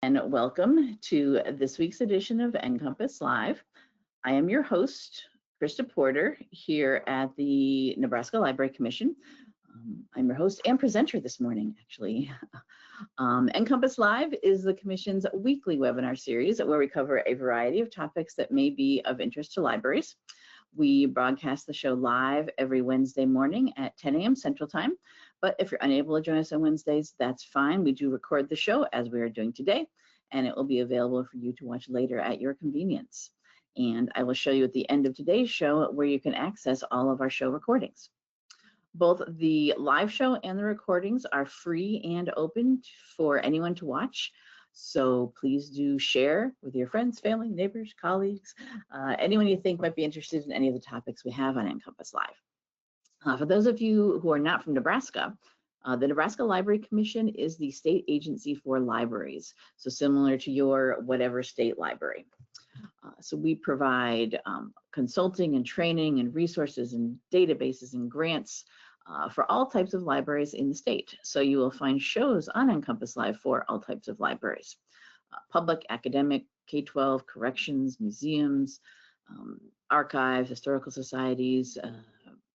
And welcome to this week's edition of NCompass Live. I am your host, Christa Porter, here at the Nebraska Library Commission. I'm your host and presenter this morning, actually. NCompass Live is the Commission's weekly webinar series where we cover a variety of topics that may be of interest to libraries. We broadcast the show live every Wednesday morning at 10 a.m. Central Time. But if you're unable to join us on Wednesdays, that's fine. We do record the show as we are doing today, and it will be available for you to watch later at your convenience. And I will show you at the end of today's show where you can access all of our show recordings. Both the live show and the recordings are free and open for anyone to watch. So please do share with your friends, family, neighbors, colleagues, anyone you think might be interested in any of the topics we have on NCompass Live. For those of you who are not from Nebraska, the Nebraska Library Commission is the state agency for libraries, so similar to your whatever state library. So we provide consulting and training and resources and databases and grants for all types of libraries in the state. So you will find shows on NCompass Live for all types of libraries, public, academic, K-12, corrections, museums, archives, historical societies,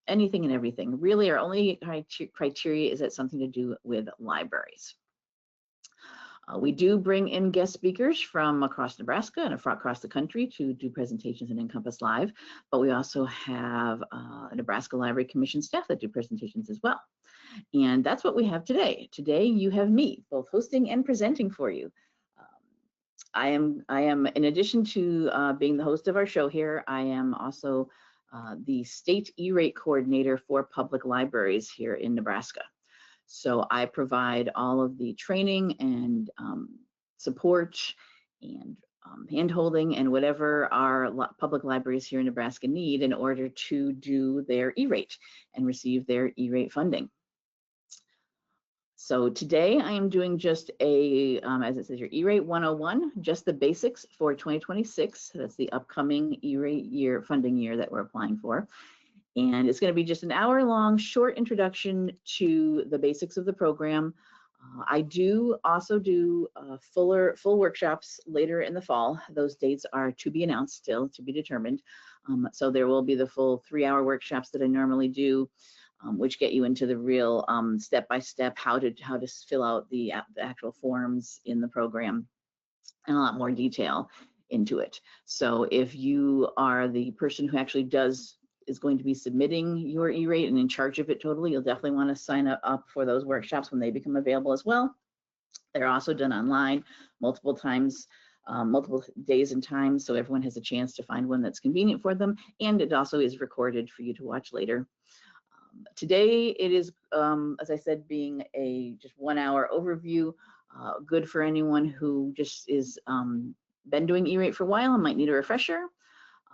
anything and everything. Really, our only criteria is that something to do with libraries. We do bring in guest speakers from across Nebraska and across the country to do presentations in NCompass Live, but we also have a Nebraska Library Commission staff that do presentations as well. And that's what we have today. Today you have me, both hosting and presenting for you. I am, in addition to being the host of our show here, I am also the state E-rate coordinator for public libraries here in Nebraska. So I provide all of the training and support and hand-holding and whatever our public libraries here in Nebraska need in order to do their E-rate and receive their E-rate funding. So today I am doing just a, as it says here, E-rate 101, just the basics for 2026. That's the upcoming E-rate year, funding year that we're applying for. And it's going to be just an hour-long short introduction to the basics of the program. I do also do full workshops later in the fall. Those dates are to be announced, still to be determined. So there will be the full 3-hour workshops that I normally do, which get you into the real step-by-step how to fill out the actual forms in the program and a lot more detail into it. So if you are the person who actually is going to be submitting your E-rate and in charge of it totally, you'll definitely want to sign up for those workshops when they become available as well. They're also done online multiple times, multiple days and times, so everyone has a chance to find one that's convenient for them, and it also is recorded for you to watch later. Today it is, as I said, being a just 1-hour overview, good for anyone who just is been doing E-rate for a while and might need a refresher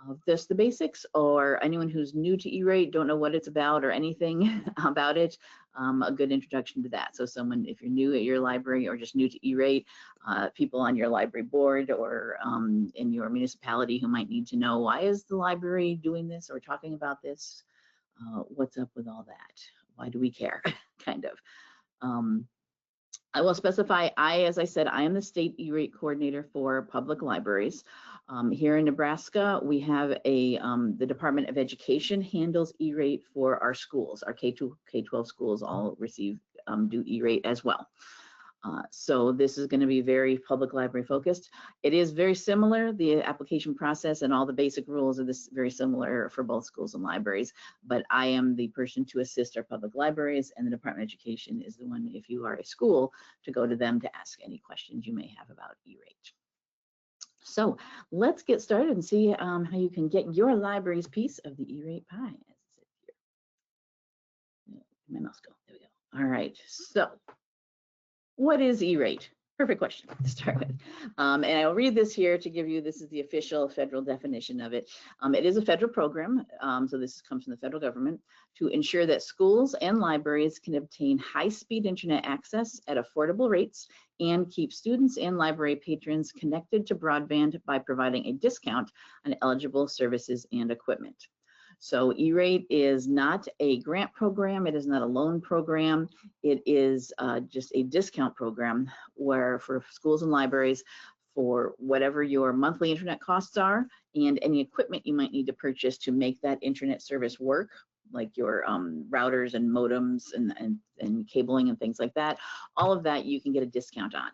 of just the basics, or anyone who's new to E-rate, don't know what it's about or anything about it, a good introduction to that. So someone, if you're new at your library or just new to E-rate, people on your library board or in your municipality who might need to know, why is the library doing this or talking about this? What's up with all that? Why do we care? Kind of. I will specify, as I said, I am the state E-rate coordinator for public libraries. Here in Nebraska, we have the Department of Education handles E-rate for our schools. Our K-12 schools all do E-rate as well. So this is going to be very public library focused. It is very similar. The application process and all the basic rules are very similar for both schools and libraries, but I am the person to assist our public libraries, and the Department of Education is the one, if you are a school, to go to them to ask any questions you may have about E-rate. So let's get started and see how you can get your library's piece of the E-rate pie, as it said here. My mouse go, there we go. All right, so what is E-rate? Perfect question to start with. And I'll read this here to give you, this is the official federal definition of it. It is a federal program, so this comes from the federal government, to ensure that schools and libraries can obtain high-speed internet access at affordable rates and keep students and library patrons connected to broadband by providing a discount on eligible services and equipment. So E-rate is not a grant program. It is not a loan program. It is just a discount program where for schools and libraries, for whatever your monthly internet costs are and any equipment you might need to purchase to make that internet service work, like your routers and modems and cabling and things like that, all of that you can get a discount on.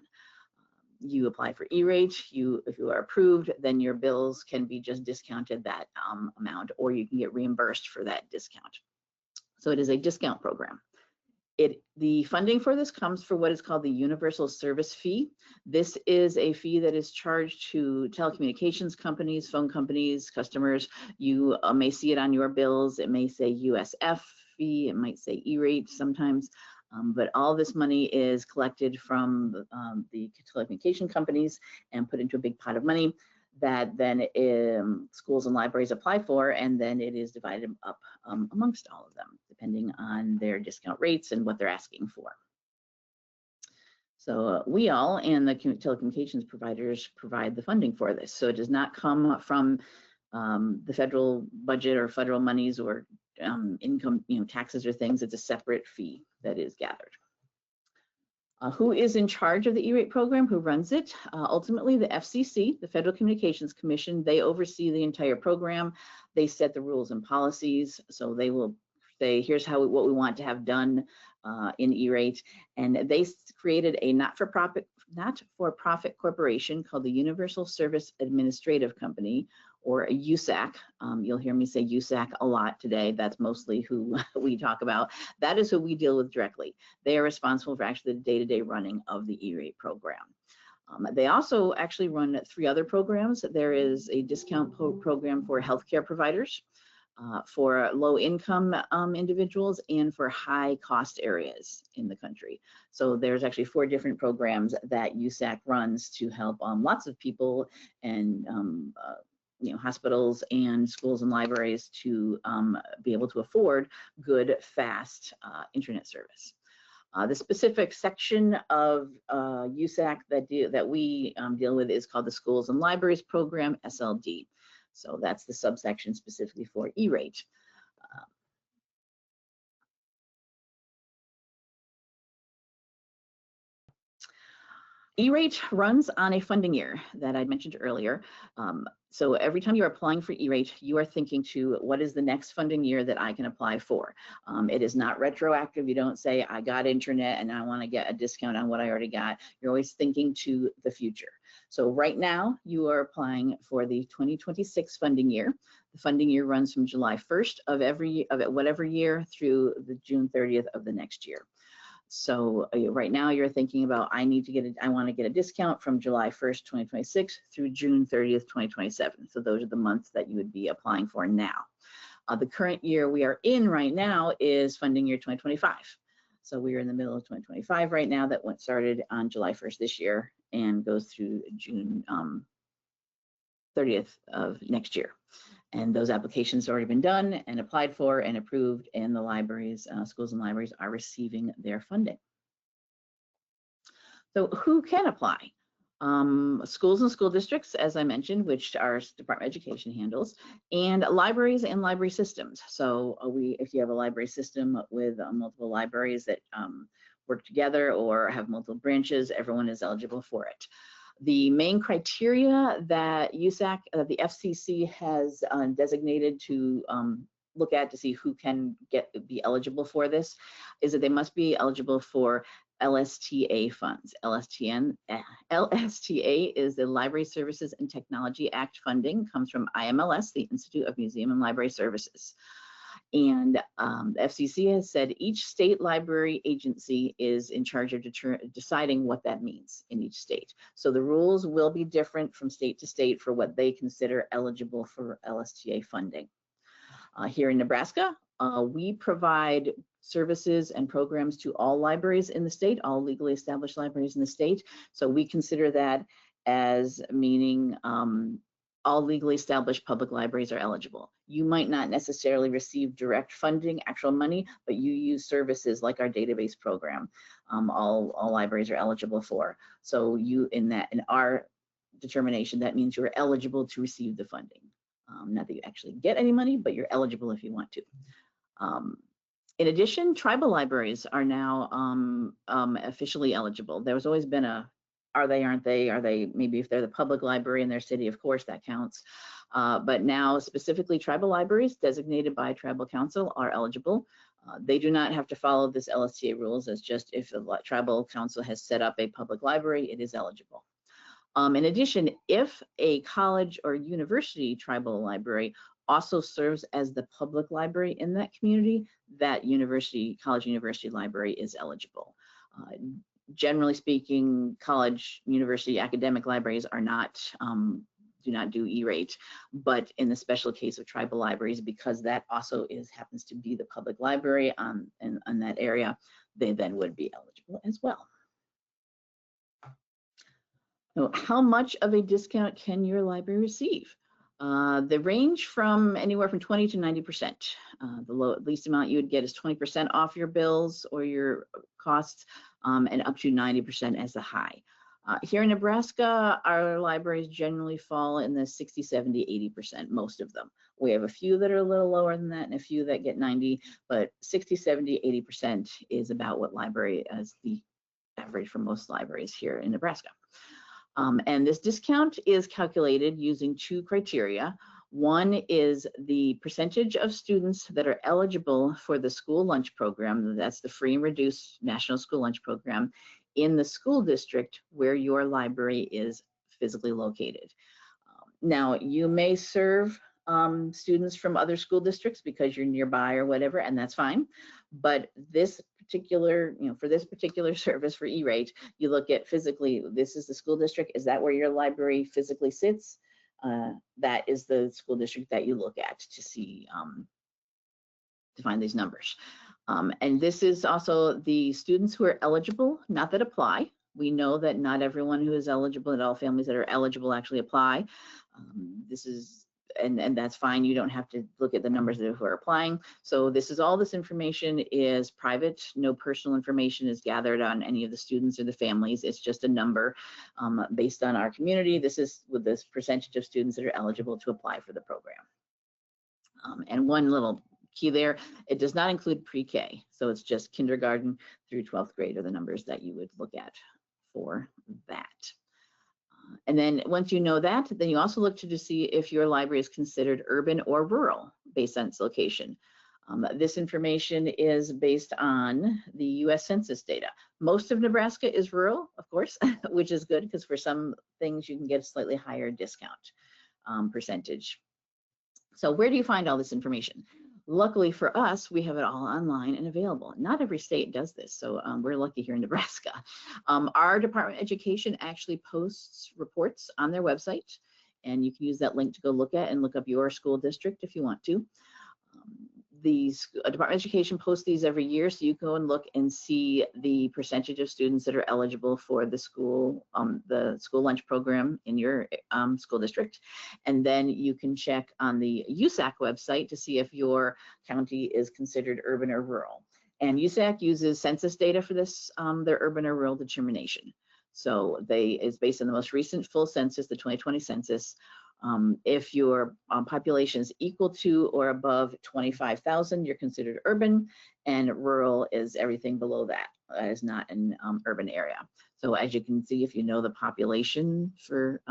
You apply for E-rate, if you are approved, then your bills can be just discounted that amount, or you can get reimbursed for that discount. So it is a discount program. The funding for this comes for what is called the universal service fee. This is a fee that is charged to telecommunications companies, phone companies, customers. You may see it on your bills. It may say USF fee, it might say E-rate sometimes. But all this money is collected from the telecommunication companies and put into a big pot of money that then schools and libraries apply for, and then it is divided up amongst all of them, depending on their discount rates and what they're asking for. So we all and the telecommunications providers provide the funding for this. So it does not come from the federal budget or federal monies or income, taxes or things. It's a separate fee that is gathered. Who is in charge of the E-rate program? Who runs it? Ultimately, the FCC, the Federal Communications Commission, they oversee the entire program. They set the rules and policies. So they will say, here's what we want to have done in E-rate. And they created a not-for-profit corporation called the Universal Service Administrative Company, or a USAC. You'll hear me say USAC a lot today. That's mostly who we talk about. That is who we deal with directly. They are responsible for actually the day-to-day running of the E-rate program. They also actually run 3 other programs. There is a discount program for healthcare providers, for low-income individuals, and for high-cost areas in the country. So there's actually 4 different programs that USAC runs to help lots of people and hospitals and schools and libraries to be able to afford good, fast internet service. The specific section of USAC that we deal with is called the Schools and Libraries Program, SLD. So that's the subsection specifically for E-rate. E-rate runs on a funding year that I mentioned earlier. So every time you're applying for E-rate, you are thinking to what is the next funding year that I can apply for. It is not retroactive. You don't say, I got internet and I want to get a discount on what I already got. You're always thinking to the future. So right now you are applying for the 2026 funding year. The funding year runs from July 1st of whatever year through the June 30th of the next year. So right now you're thinking about, I want to get a discount from July 1st, 2026 through June 30th, 2027. So those are the months that you would be applying for now. The current year we are in right now is funding year 2025. So we are in the middle of 2025 right now. That started on July 1st this year and goes through June 30th of next year. And those applications have already been done and applied for and approved, and the libraries, schools and libraries are receiving their funding. So who can apply? Schools and school districts, as I mentioned, which our Department of Education handles, and libraries and library systems. So if you have a library system with multiple libraries that work together or have multiple branches, everyone is eligible for it. The main criteria that USAC, the FCC has designated to look at to see who can be eligible for this is that they must be eligible for LSTA funds. LSTA is the Library Services and Technology Act funding, comes from IMLS, the Institute of Museum and Library Services. And the FCC has said each state library agency is in charge of deciding what that means in each state. So the rules will be different from state to state for what they consider eligible for LSTA funding. Here in Nebraska, we provide services and programs to all libraries in the state, all legally established libraries in the state. So we consider that as meaning all legally established public libraries are eligible. You might not necessarily receive direct funding, actual money, but you use services like our database program. All libraries are eligible for. So in our determination, that means you're eligible to receive the funding. Not that you actually get any money, but you're eligible if you want to. In addition, tribal libraries are now officially eligible. There's always been a, are they, aren't they? Are they, maybe if they're the public library in their city, of course that counts. But now specifically tribal libraries designated by tribal council are eligible. They do not have to follow this LSTA rules. It's just if the tribal council has set up a public library, it is eligible. In addition, if a college or university tribal library also serves as the public library in that community, that college university library is eligible. Generally speaking, college, university, academic libraries are not, do not do E-rate, but in the special case of tribal libraries, because that also happens to be the public library in that area, they then would be eligible as well. So how much of a discount can your library receive? They range from anywhere from 20 to 90%. The least amount you would get is 20% off your bills or your costs, and up to 90% as the high. Here in Nebraska, our libraries generally fall in the 60, 70, 80%, most of them. We have a few that are a little lower than that and a few that get 90, but 60, 70, 80% is about what library as the average for most libraries here in Nebraska. And this discount is calculated using two criteria. One is the percentage of students that are eligible for the school lunch program. That's the free and reduced national school lunch program in the school district where your library is physically located. Now, you may serve students from other school districts because you're nearby or whatever, and that's fine. But this particular, for this particular service for E-rate, you look at physically, this is the school district. Is that where your library physically sits? That is the school district that you look at to see, to find these numbers. And this is also the students who are eligible, not that apply. We know that not everyone who is eligible, not all families that are eligible actually apply. This is, and that's fine. You don't have to look at the numbers of who are applying. So this is all this information is private. No personal information is gathered on any of the students or the families. It's just a number based on our community. This is with this percentage of students that are eligible to apply for the program. And one little key there, it does not include pre-K. So it's just kindergarten through 12th grade are the numbers that you would look at for that. And then once you know that, then you also look to see if your library is considered urban or rural based on its location. This information is based on the US Census data. Most of Nebraska is rural, of course, which is good because for some things you can get a slightly higher discount percentage. So where do you find all this information? Luckily for us, we have it all online and available. Not every state does this, so we're lucky here in Nebraska. Our Department of Education actually posts reports on their website, and you can use that link to go look at and look up your school district if you want to. The Department of Education posts these every year, so you go and look and see the percentage of students that are eligible for the school lunch program in your school district. And then you can check on the USAC website to see if your county is considered urban or rural. And USAC uses census data for this, their urban or rural determination. So it's based on the most recent full census, the 2020 census. If your population is equal to or above 25,000, you're considered urban, and rural is everything below that. That is not an urban area. So as you can see, if you know the population for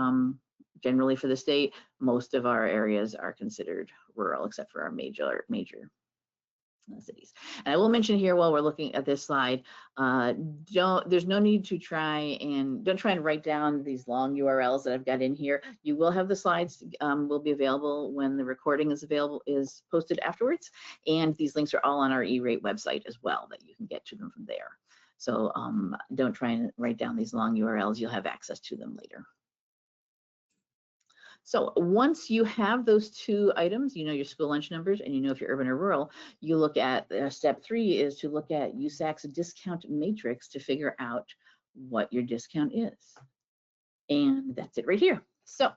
generally for the state, most of our areas are considered rural, except for our major cities. And I will mention here while we're looking at this slide, there's no need to don't try and write down these long URLs that I've got in here. You will have the slides will be available when the recording is posted afterwards. And these links are all on our E-rate website as well, that you can get to them from there. So don't try and write down these long URLs. You'll have access to them later. So once you have those two items, you know your school lunch numbers and you know if you're urban or rural, you look at step 3 is to look at USAC's discount matrix to figure out what your discount is. And that's it right here. So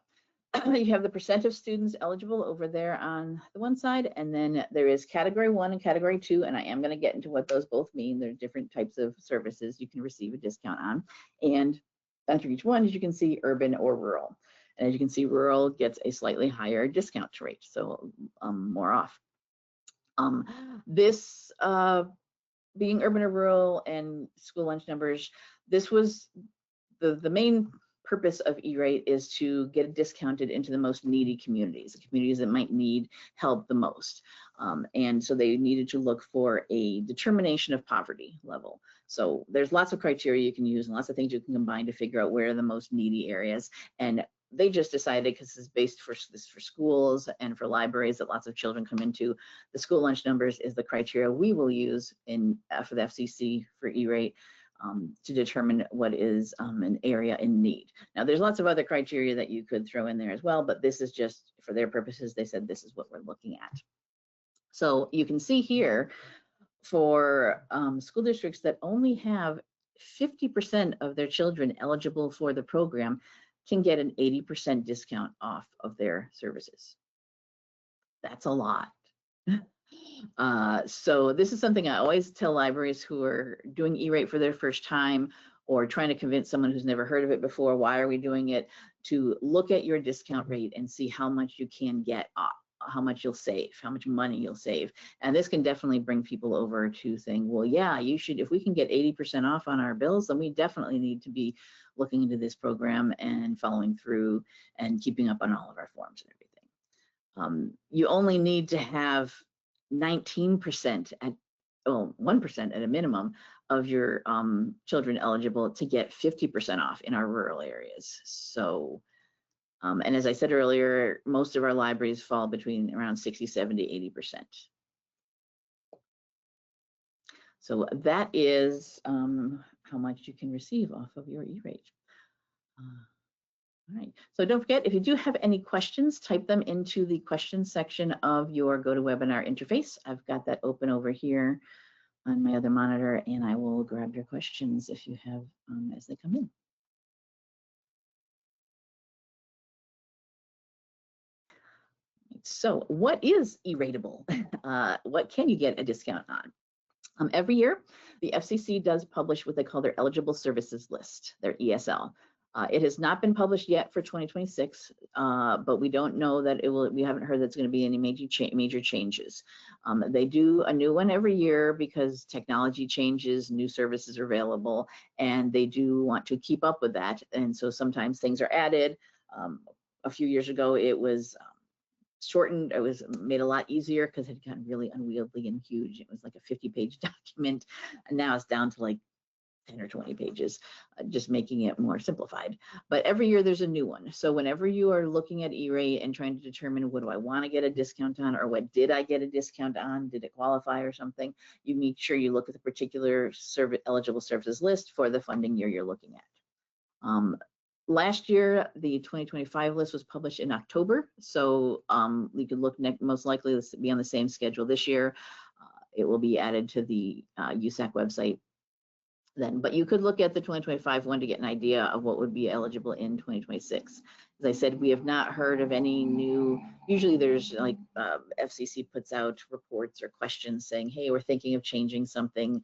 you have the percent of students eligible over there on the one side, and then there is category 1 and category 2, and I am going to get into what those both mean. There are different types of services you can receive a discount on, and under each one, as you can see, urban or rural. And as you can see, rural gets a slightly higher discount rate, so more off. This being urban or rural and school lunch numbers, this was the main purpose of E-rate is to get it discounted into the most needy communities, the communities that might need help the most. And so they needed to look for a determination of poverty level. So there's lots of criteria you can use and lots of things you can combine to figure out where are the most needy areas. And they just decided, because it's based for schools and for libraries that lots of children come into, the school lunch numbers is the criteria we will use in for the FCC for E-rate. To determine what is an area in need. Now, there's lots of other criteria that you could throw in there as well, but this is just for their purposes. They said this is what we're looking at. So you can see here for school districts that only have 50% of their children eligible for the program can get an 80% discount off of their services. That's a lot. So this is something I always tell libraries who are doing E-rate for their first time or trying to convince someone who's never heard of it before, why are we doing it, to look at your discount rate and see how much you can get off, how much you'll save, how much money you'll save. And this can definitely bring people over to saying, well, yeah, you should, if we can get 80% off on our bills, then we definitely need to be looking into this program and following through and keeping up on all of our forms and everything. You only need to have 19% at, well, 1% at a minimum of your children eligible to get 50% off in our rural areas. So, and as I said earlier, most of our libraries fall between around 60, 70, 80%. So that is how much you can receive off of your E-rate. All right, so don't forget, if you do have any questions, type them into the questions section of your GoToWebinar interface. I've got that open over here on my other monitor, and I will grab your questions if you have as they come in. So what is E-rateable? What can you get a discount on? Every year, the FCC does publish what they call their eligible services list, their ESL. It has not been published yet for 2026, but we don't know that it will. We haven't heard that's going to be any major changes. They do a new one every year because technology changes, new services are available, and they do want to keep up with that. And so sometimes things are added. A few years ago, it was shortened. It was made a lot easier because it had gotten really unwieldy and huge. It was like a 50-page document, and now it's down to like 10 or 20 pages, just making it more simplified. But every year there's a new one. So whenever you are looking at E-rate and trying to determine what do I want to get a discount on, or what did I get a discount on, did it qualify or something, you make sure you look at the particular eligible services list for the funding year you're looking at. Last year, the 2025 list was published in October, so we could look most likely this will be on the same schedule this year. It will be added to the USAC website then, but you could look at the 2025 one to get an idea of what would be eligible in 2026. As I said, we have not heard of any new, usually there's like FCC puts out reports or questions saying, hey, we're thinking of changing something.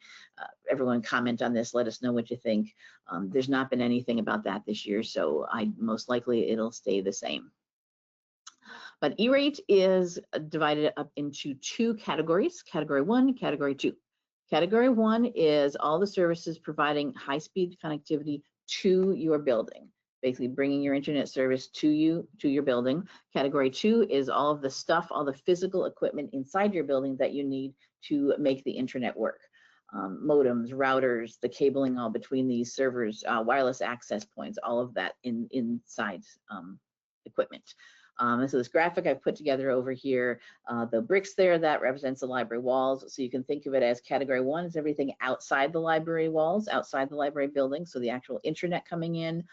Everyone comment on this, let us know what you think. There's not been anything about that this year, so most likely it'll stay the same. But E-rate is divided up into two categories, Category 1, Category 2. Category 1 is all the services providing high-speed connectivity to your building, basically bringing your internet service to your building. Category 2 is all of the stuff, all the physical equipment inside your building that you need to make the internet work. Modems, routers, the cabling all between these servers, wireless access points, all of that inside equipment. So this graphic I've put together over here, the bricks there, that represents the library walls. So you can think of it as Category 1 is everything outside the library walls, outside the library building. So the actual internet coming in,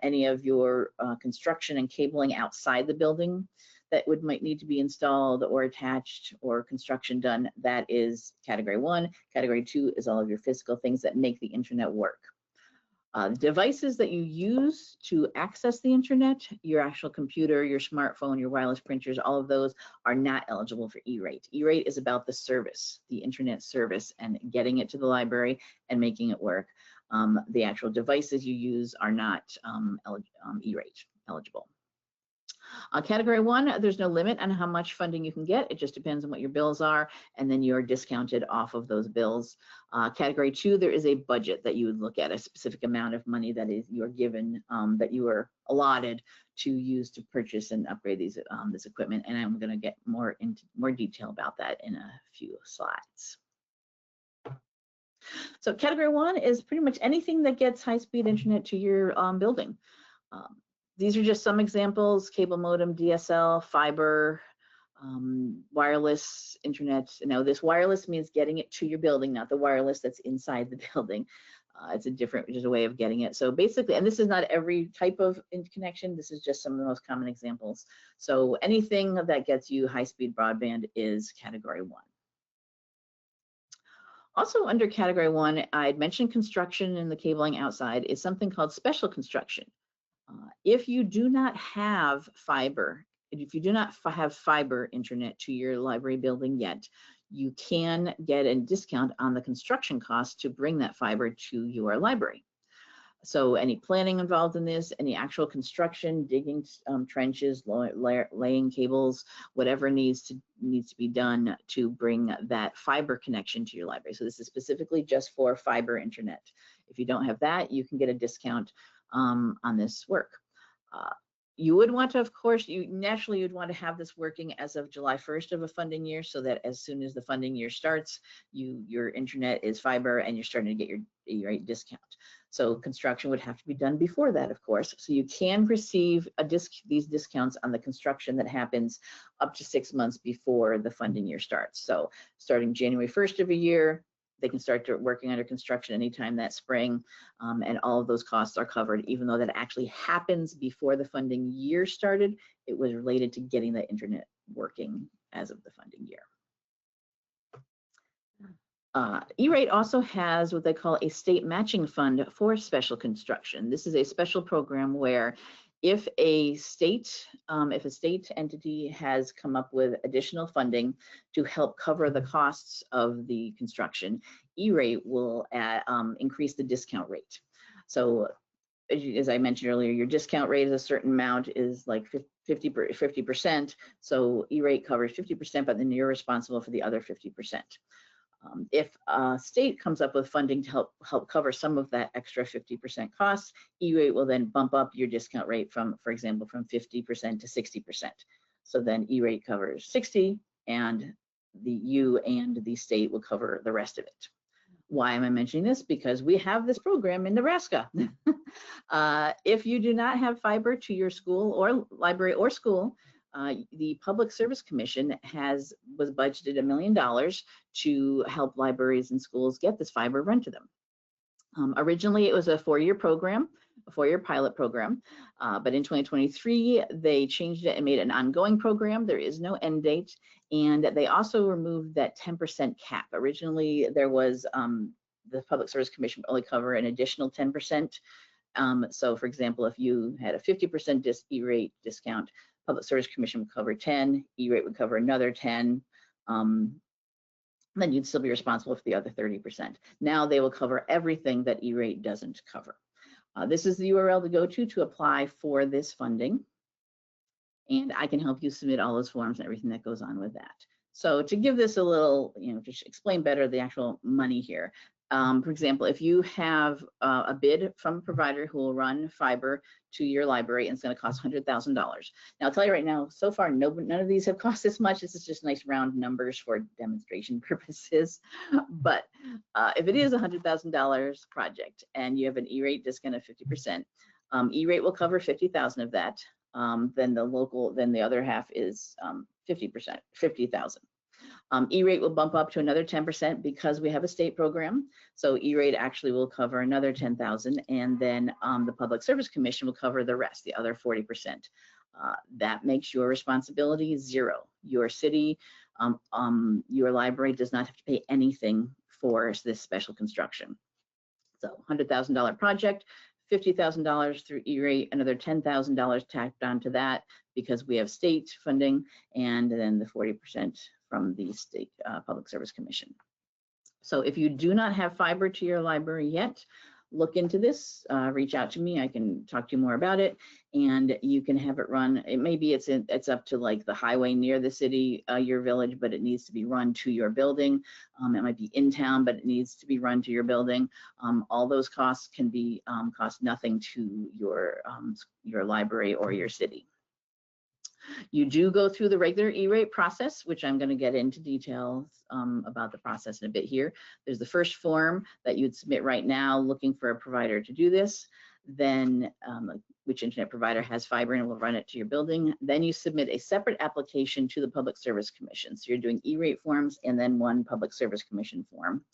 any of your construction and cabling outside the building that might need to be installed or attached or construction done, that is Category 1. Category 2 is all of your physical things that make the internet work. Devices that you use to access the internet, your actual computer, your smartphone, your wireless printers, all of those are not eligible for E-rate. E-rate is about the service, the internet service, and getting it to the library and making it work. The actual devices you use are not E-rate eligible. Category 1, there's no limit on how much funding you can get. It just depends on what your bills are, and then you're discounted off of those bills. Category 2, there is a budget that you would look at, a specific amount of money that is you're given, that you are allotted to use to purchase and upgrade these this equipment. And I'm going to get more into more detail about that in a few slides. So category 1 is pretty much anything that gets high-speed internet to your building. These are just some examples: cable modem, DSL, fiber, wireless internet. Now this wireless means getting it to your building, not the wireless that's inside the building. It's just a way of getting it. So basically, and this is not every type of connection, this is just some of the most common examples. So anything that gets you high-speed broadband is category 1. Also under category 1, I'd mentioned construction and the cabling outside is something called special construction. If you do not have fiber, if you do not have fiber internet to your library building yet, you can get a discount on the construction cost to bring that fiber to your library. So any planning involved in this, any actual construction, digging trenches, laying cables, whatever needs to be done to bring that fiber connection to your library. So this is specifically just for fiber internet. If you don't have that, you can get a discount on this work. You would want to, of course, naturally you'd want to have this working as of July 1st of a funding year, so that as soon as the funding year starts, your internet is fiber and you're starting to get your E-rate discount. So construction would have to be done before that, of course. So you can receive these discounts on the construction that happens up to 6 months before the funding year starts. So starting January 1st of a year, they can start working under construction anytime that spring, and all of those costs are covered, even though that actually happens before the funding year started. It was related to getting the internet working as of the funding year. E-rate also has what they call a state matching fund for special construction. This is a special program where if a state entity has come up with additional funding to help cover the costs of the construction, E-rate will increase the discount rate. So as I mentioned earlier, your discount rate is a certain amount, is like 50%. So E-rate covers 50%, but then you're responsible for the other 50%. If a state comes up with funding to help cover some of that extra 50% cost, E-rate will then bump up your discount rate from, for example, from 50% to 60%. So then E-rate covers 60, and you and the state will cover the rest of it. Why am I mentioning this? Because we have this program in Nebraska. If you do not have fiber to your school or library or school, the Public Service Commission was budgeted $1 million to help libraries and schools get this fiber run to them. Originally, it was a 4-year program, a 4-year pilot program, but in 2023, they changed it and made it an ongoing program. There is no end date, and they also removed that 10% cap. Originally, there was the Public Service Commission would only cover an additional 10%. So, for example, if you had a 50% E-rate discount, Public Service Commission would cover 10, E-rate would cover another 10, then you'd still be responsible for the other 30%. Now they will cover everything that E-rate doesn't cover. This is the URL to go to apply for this funding, and I can help you submit all those forms and everything that goes on with that. So to give this a little, to explain better the actual money here, for example, if you have a bid from a provider who will run fiber to your library, and it's going to cost $100,000. Now, I'll tell you right now, so far, none of these have cost this much. This is just nice round numbers for demonstration purposes. But if it is a $100,000 project and you have an E-rate discount of 50%, E-rate will cover 50,000 of that. Then the other half is 50%, 50,000. E-rate will bump up to another 10% because we have a state program. So E-rate actually will cover another 10,000, and then the Public Service Commission will cover the rest, the other 40%. That makes your responsibility $0. Your city, your library does not have to pay anything for this special construction. So $100,000 project, $50,000 through E-rate, another $10,000 tacked onto that because we have state funding, and then the 40% from the state Public Service Commission. So if you do not have fiber to your library yet, look into this, reach out to me. I can talk to you more about it, and you can have it run. It maybe it's up to like the highway near the city, your village, but it needs to be run to your building. It might be in town, but it needs to be run to your building. All those costs can be cost nothing to your library or your city. You do go through the regular E-rate process, which I'm going to get into details about the process in a bit here. There's the first form that you'd submit right now looking for a provider to do this. Then which internet provider has fiber and will run it to your building. Then you submit a separate application to the Public Service Commission. So you're doing E-rate forms and then one Public Service Commission form.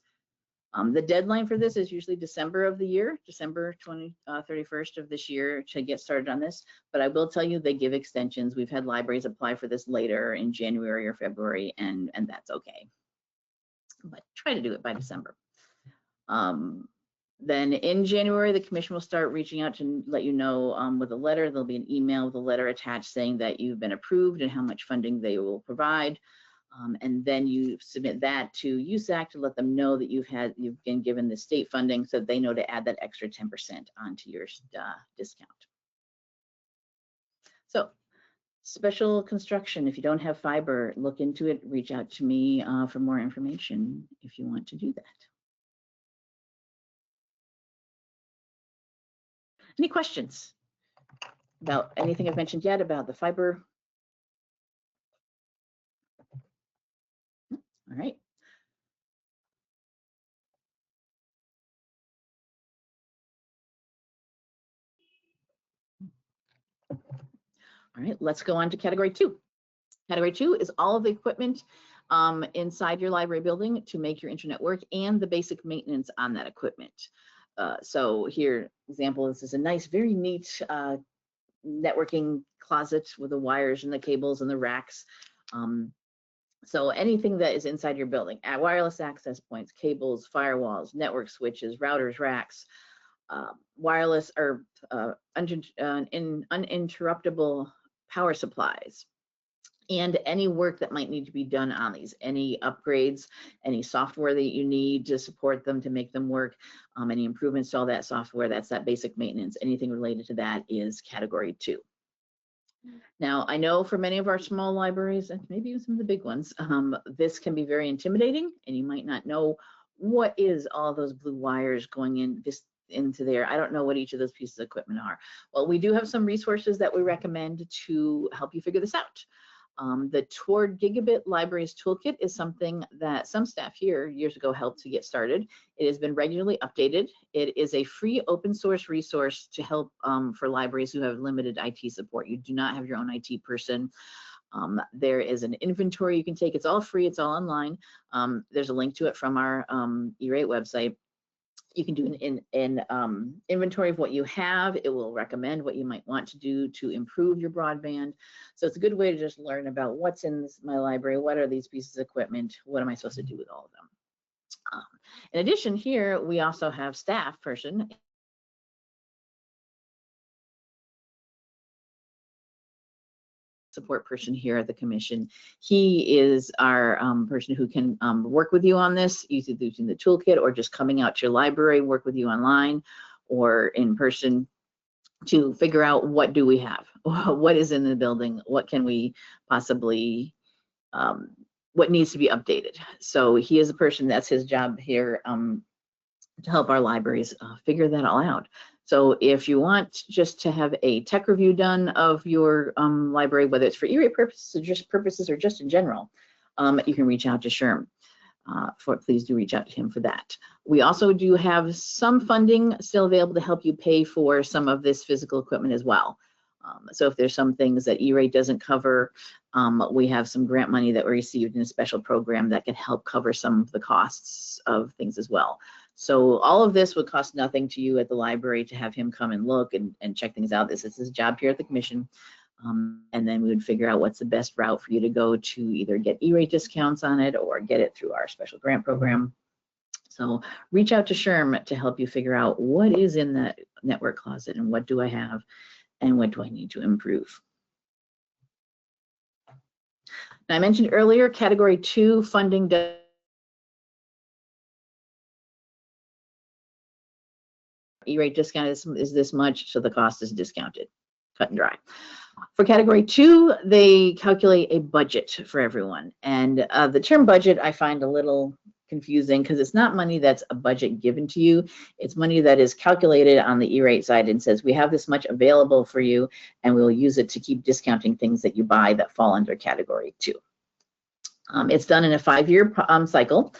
The deadline for this is usually December of the year, December 31st of this year to get started on this. But I will tell you, they give extensions. We've had libraries apply for this later in January or February, and that's okay. But try to do it by December. Then in January, the commission will start reaching out to let you know with a letter. There'll be an email with a letter attached saying that you've been approved and how much funding they will provide. And then you submit that to USAC to let them know that you've been given the state funding, so they know to add that extra 10% onto your discount. So special construction, if you don't have fiber, look into it, reach out to me for more information if you want to do that. Any questions about anything I've mentioned yet about the fiber? All right. All right, let's go on to category 2. Category 2 is all of the equipment inside your library building to make your internet work and the basic maintenance on that equipment. So here, example, this is a nice, very neat networking closet with the wires and the cables and the racks. So anything that is inside your building, wireless access points, cables, firewalls, network switches, routers, racks, wireless or uninterruptible power supplies, and any work that might need to be done on these, any upgrades, any software that you need to support them to make them work, any improvements to all that software, that's that basic maintenance. Anything related to that is category 2. Now, I know for many of our small libraries, and maybe even some of the big ones, this can be very intimidating, and you might not know what is all those blue wires going into there. I don't know what each of those pieces of equipment are. Well, we do have some resources that we recommend to help you figure this out. The Toward Gigabit Libraries Toolkit is something that some staff here years ago helped to get started. It has been regularly updated. It is a free open source resource to help for libraries who have limited IT support. You do not have your own IT person. There is an inventory you can take. It's all free. It's all online. There's a link to it from our E-rate website. You can do an inventory of what you have. It will recommend what you might want to do to improve your broadband. So it's a good way to just learn about what's in my library, what are these pieces of equipment, what am I supposed to do with all of them. In addition, here we also have staff person. Support person here at the commission. He is our person who can work with you on this, either using the toolkit or just coming out to your library, work with you online or in person to figure out what do we have, what is in the building, what can we possibly, what needs to be updated. So he is a person, that's his job here to help our libraries figure that all out. So if you want just to have a tech review done of your library, whether it's for E-rate purposes or just in general, you can reach out to Sherm. Please do reach out to him for that. We also do have some funding still available to help you pay for some of this physical equipment as well. So if there's some things that E-rate doesn't cover, we have some grant money that we received in a special program that can help cover some of the costs of things as well. So all of this would cost nothing to you at the library to have him come and look and check things out. This is his job here at the commission. And then we would figure out what's the best route for you to go to either get E-rate discounts on it or get it through our special grant program. So reach out to Sherm to help you figure out what is in that network closet and what do I have and what do I need to improve. Now, I mentioned earlier, category 2 funding E-rate discount is this much, so the cost is discounted, cut and dry. For category 2, they calculate a budget for everyone. And the term budget I find a little confusing because it's not money that's a budget given to you. It's money that is calculated on the E-rate side and says, we have this much available for you, and we'll use it to keep discounting things that you buy that fall under category 2. It's done in a 5-year cycle.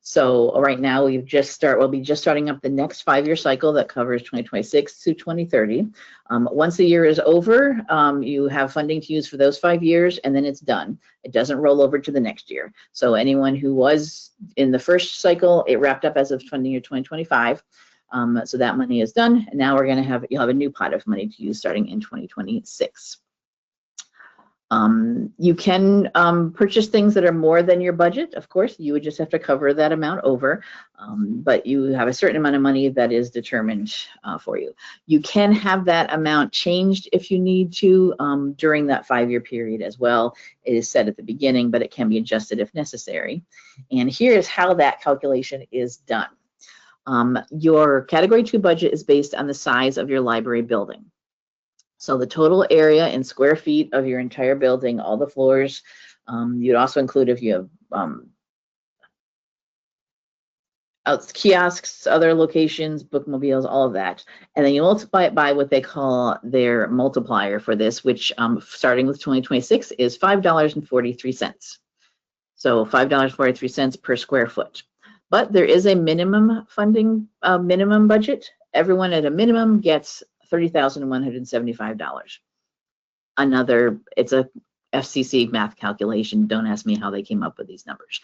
So right now we'll be just starting up the next 5-year cycle that covers 2026 to 2030. Once the year is over, you have funding to use for those 5 years, and then it's done. It doesn't roll over to the next year. So anyone who was in the first cycle, it wrapped up as of funding year 2025. So that money is done, and now you'll have a new pot of money to use starting in 2026. You can purchase things that are more than your budget. Of course, you would just have to cover that amount over, but you have a certain amount of money that is determined for you. You can have that amount changed if you need to during that 5-year period as well. It is set at the beginning, but it can be adjusted if necessary. And here's how that calculation is done. Your category 2 budget is based on the size of your library building. So the total area in square feet of your entire building, all the floors, you'd also include if you have kiosks, other locations, bookmobiles, all of that. And then you multiply it by what they call their multiplier for this, which starting with 2026 is $5.43. So $5.43 per square foot. But there is a minimum funding, minimum budget. Everyone at a minimum gets $30,175. It's a FCC math calculation. Don't ask me how they came up with these numbers.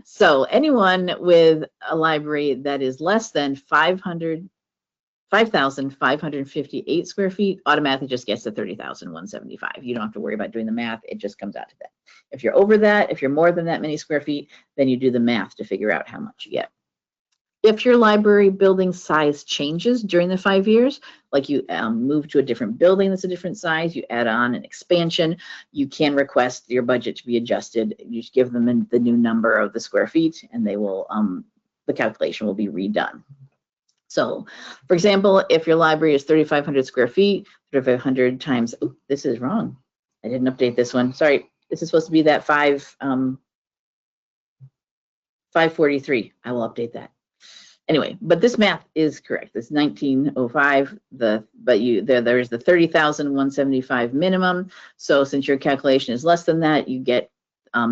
So anyone with a library that is less than 5,558 square feet automatically just gets to $30,175. You don't have to worry about doing the math. It just comes out to that. If you're over that, if you're more than that many square feet, then you do the math to figure out how much you get. If your library building size changes during the 5 years, like you move to a different building that's a different size, you add on an expansion, you can request your budget to be adjusted. You just give them the new number of the square feet, and they will the calculation will be redone. So, for example, if your library is 3,500 square feet, 3,500 times, oh, this is wrong. I didn't update this one. Sorry, this is supposed to be that 543. I will update that. Anyway, but this math is correct. It's 1905. There's the 30,175 minimum. So since your calculation is less than that, you get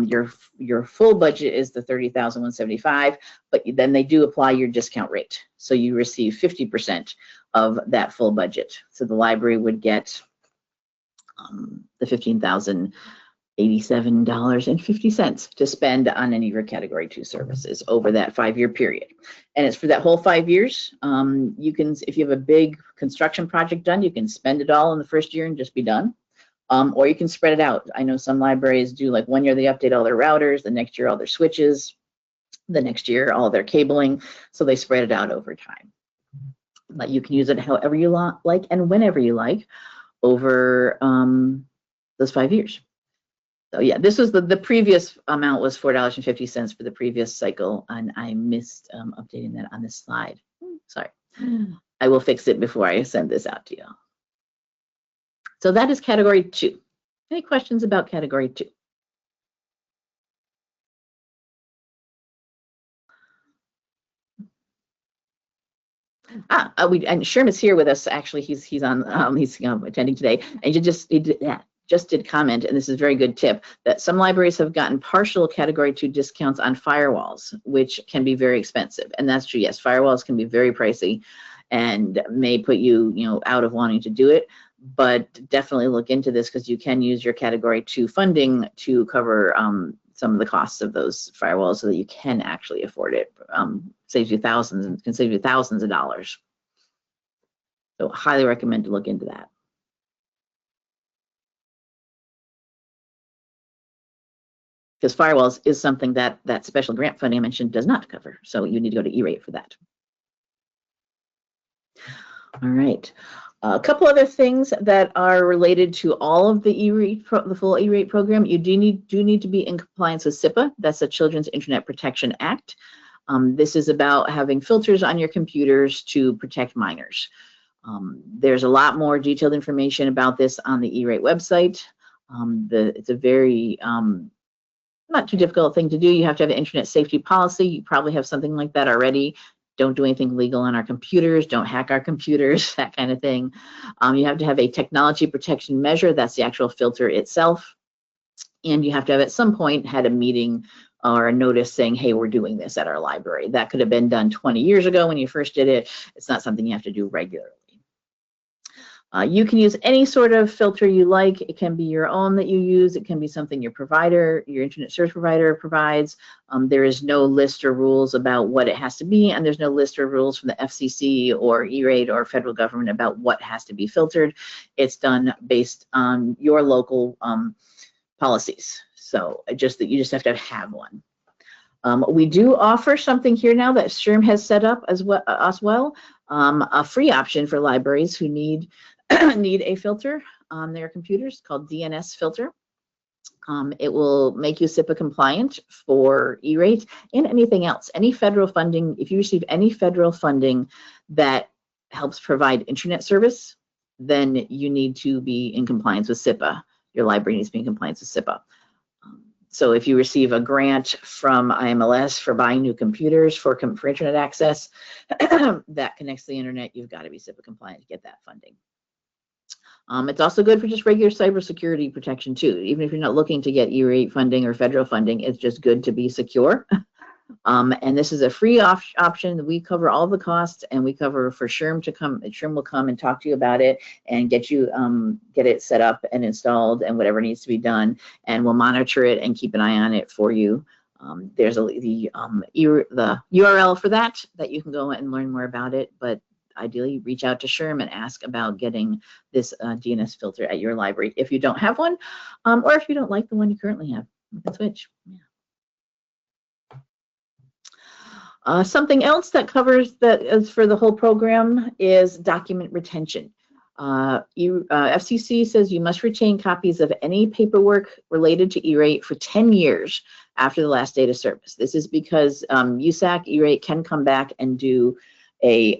your full budget is the 30,175. But then they do apply your discount rate, so you receive 50% of that full budget. So the library would get the $15,087.50 to spend on any of your category 2 services over that 5-year period. And it's for that whole 5 years. You can, if you have a big construction project done, you can spend it all in the first year and just be done. Or you can spread it out. I know some libraries do, like 1 year they update all their routers, the next year all their switches, the next year all their cabling. So they spread it out over time. But you can use it however you like and whenever you like over those 5 years. So yeah, this was the previous amount was $4.50 for the previous cycle, and I missed updating that on this slide. Sorry. I will fix it before I send this out to you. So that is category 2. Any questions about category 2? And Sherm is here with us. Actually, he's attending today, and he just did comment, and this is a very good tip, that some libraries have gotten partial category 2 discounts on firewalls, which can be very expensive. And that's true. Yes, firewalls can be very pricey and may put you, out of wanting to do it. But definitely look into this, because you can use your category 2 funding to cover some of the costs of those firewalls so that you can actually afford it. Saves you thousands and can save you thousands of dollars. So highly recommend to look into that. Because firewalls is something that special grant funding I mentioned does not cover. So you need to go to E-rate for that. All right. A couple other things that are related to all of the E-rate, the full E-rate program. You do need to be in compliance with SIPA. That's the Children's Internet Protection Act. This is about having filters on your computers to protect minors. There's a lot more detailed information about this on the E-rate website. It's a very not too difficult thing to do. You have to have an internet safety policy. You probably have something like that already. Don't do anything legal on our computers. Don't hack our computers, that kind of thing. You have to have a technology protection measure. That's the actual filter itself. And you have to have at some point had a meeting or a notice saying, hey, we're doing this at our library. That could have been done 20 years ago when you first did it. It's not something you have to do regularly. You can use any sort of filter you like. It can be your own that you use. It can be something your provider, your internet service provider provides. There is no list or rules about what it has to be, and there's no list or rules from the FCC or E-rate or federal government about what has to be filtered. It's done based on your local policies. So just that you just have to have one. We do offer something here now that SHRM has set up as well, a free option for libraries who need a filter on their computers called DNS filter. It will make you SIPA compliant for E-rate and anything else. Any federal funding, if you receive any federal funding that helps provide internet service, then you need to be in compliance with SIPA. Your library needs to be in compliance with SIPA. So if you receive a grant from IMLS for buying new computers for internet access that connects to the internet, you've got to be SIPA compliant to get that funding. It's also good for just regular cybersecurity protection too. Even if you're not looking to get E-rate funding or federal funding, it's just good to be secure. And this is a free option. We cover all the costs, and we cover for SHRM to come. SHRM will come and talk to you about it and get you get it set up and installed and whatever needs to be done. And we'll monitor it and keep an eye on it for you. There's the URL for that you can go and learn more about it. But ideally, reach out to SHRM and ask about getting this DNS filter at your library if you don't have one, or if you don't like the one you currently have. You can switch. Yeah. Something else that covers that is for the whole program is document retention. FCC says you must retain copies of any paperwork related to E-rate for 10 years after the last date of service. This is because USAC E-rate can come back and do a,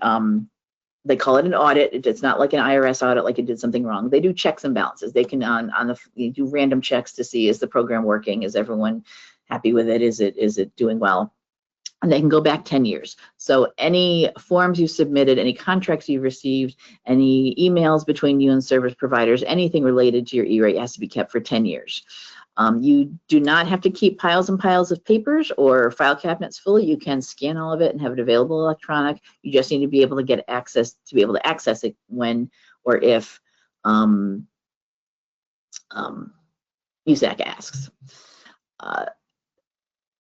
they call it an audit. It's not like an IRS audit, like it did something wrong. They do checks and balances. They can you do random checks to see, is the program working? Is everyone happy with it? Is it doing well? And they can go back 10 years. So any forms you submitted, any contracts you've received, any emails between you and service providers, anything related to your E-rate has to be kept for 10 years. You do not have to keep piles and piles of papers or file cabinets full. You can scan all of it and have it available electronic. You just need to be able to get access to be able to access it when or if USAC asks.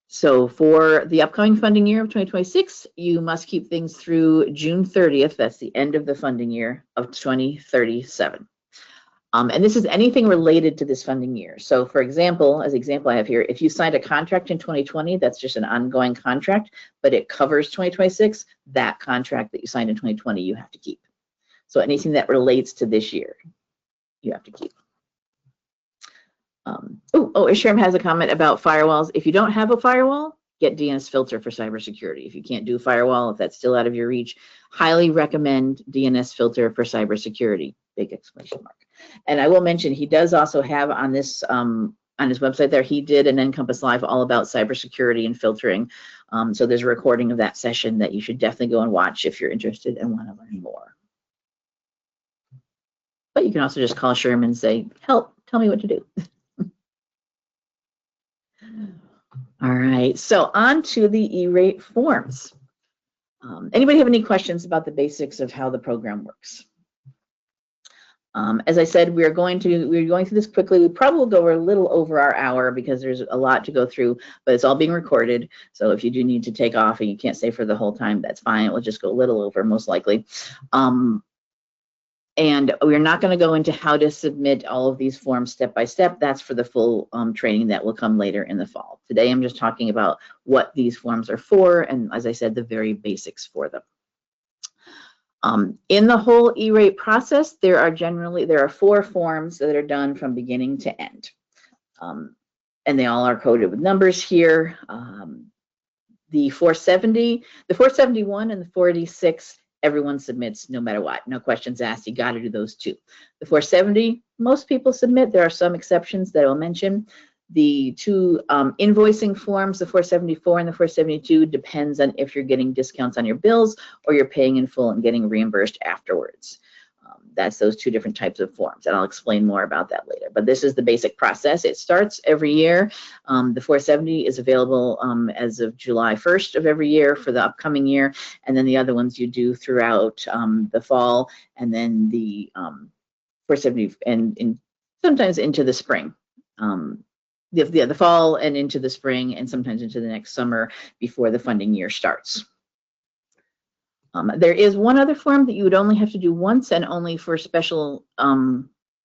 So for the upcoming funding year of 2026, you must keep things through June 30th. That's the end of the funding year of 2037. And this is anything related to this funding year. So for example, as example I have here, if you signed a contract in 2020, that's just an ongoing contract, but it covers 2026, that contract that you signed in 2020, you have to keep. So anything that relates to this year, you have to keep. SHRM has a comment about firewalls. If you don't have a firewall, get DNS filter for cybersecurity. If you can't do firewall, if that's still out of your reach, highly recommend DNS filter for cybersecurity, big exclamation mark. And I will mention, he does also have on this on his website there, he did an NCompass Live all about cybersecurity and filtering. So there's a recording of that session that you should definitely go and watch if you're interested and want to learn more. But you can also just call SHRM and say, help, tell me what to do. All right, so on to the E-rate forms. Anybody have any questions about the basics of how the program works? As I said, we're going through this quickly. We probably will go a little over our hour because there's a lot to go through, but it's all being recorded. So if you do need to take off and you can't stay for the whole time, that's fine. We'll just go a little over, most likely. And we're not going to go into how to submit all of these forms step by step. That's for the full training that will come later in the fall. Today, I'm just talking about what these forms are for, and as I said, the very basics for them. In the whole E-rate process, there are 4 forms that are done from beginning to end. And they all are coded with numbers here. The 470, the 471 and the 486, everyone submits no matter what. No questions asked. You got to do those two. The 470, most people submit. There are some exceptions that I'll mention. The two invoicing forms, the 474 and the 472, depends on if you're getting discounts on your bills or you're paying in full and getting reimbursed afterwards. That's those two different types of forms, and I'll explain more about that later. But this is the basic process. It starts every year. The 470 is available as of July 1st of every year for the upcoming year, and then the other ones you do throughout the fall, and then the 470 and sometimes into the spring. The fall and into the spring, and sometimes into the next summer before the funding year starts. There is one other form that you would only have to do once and only for special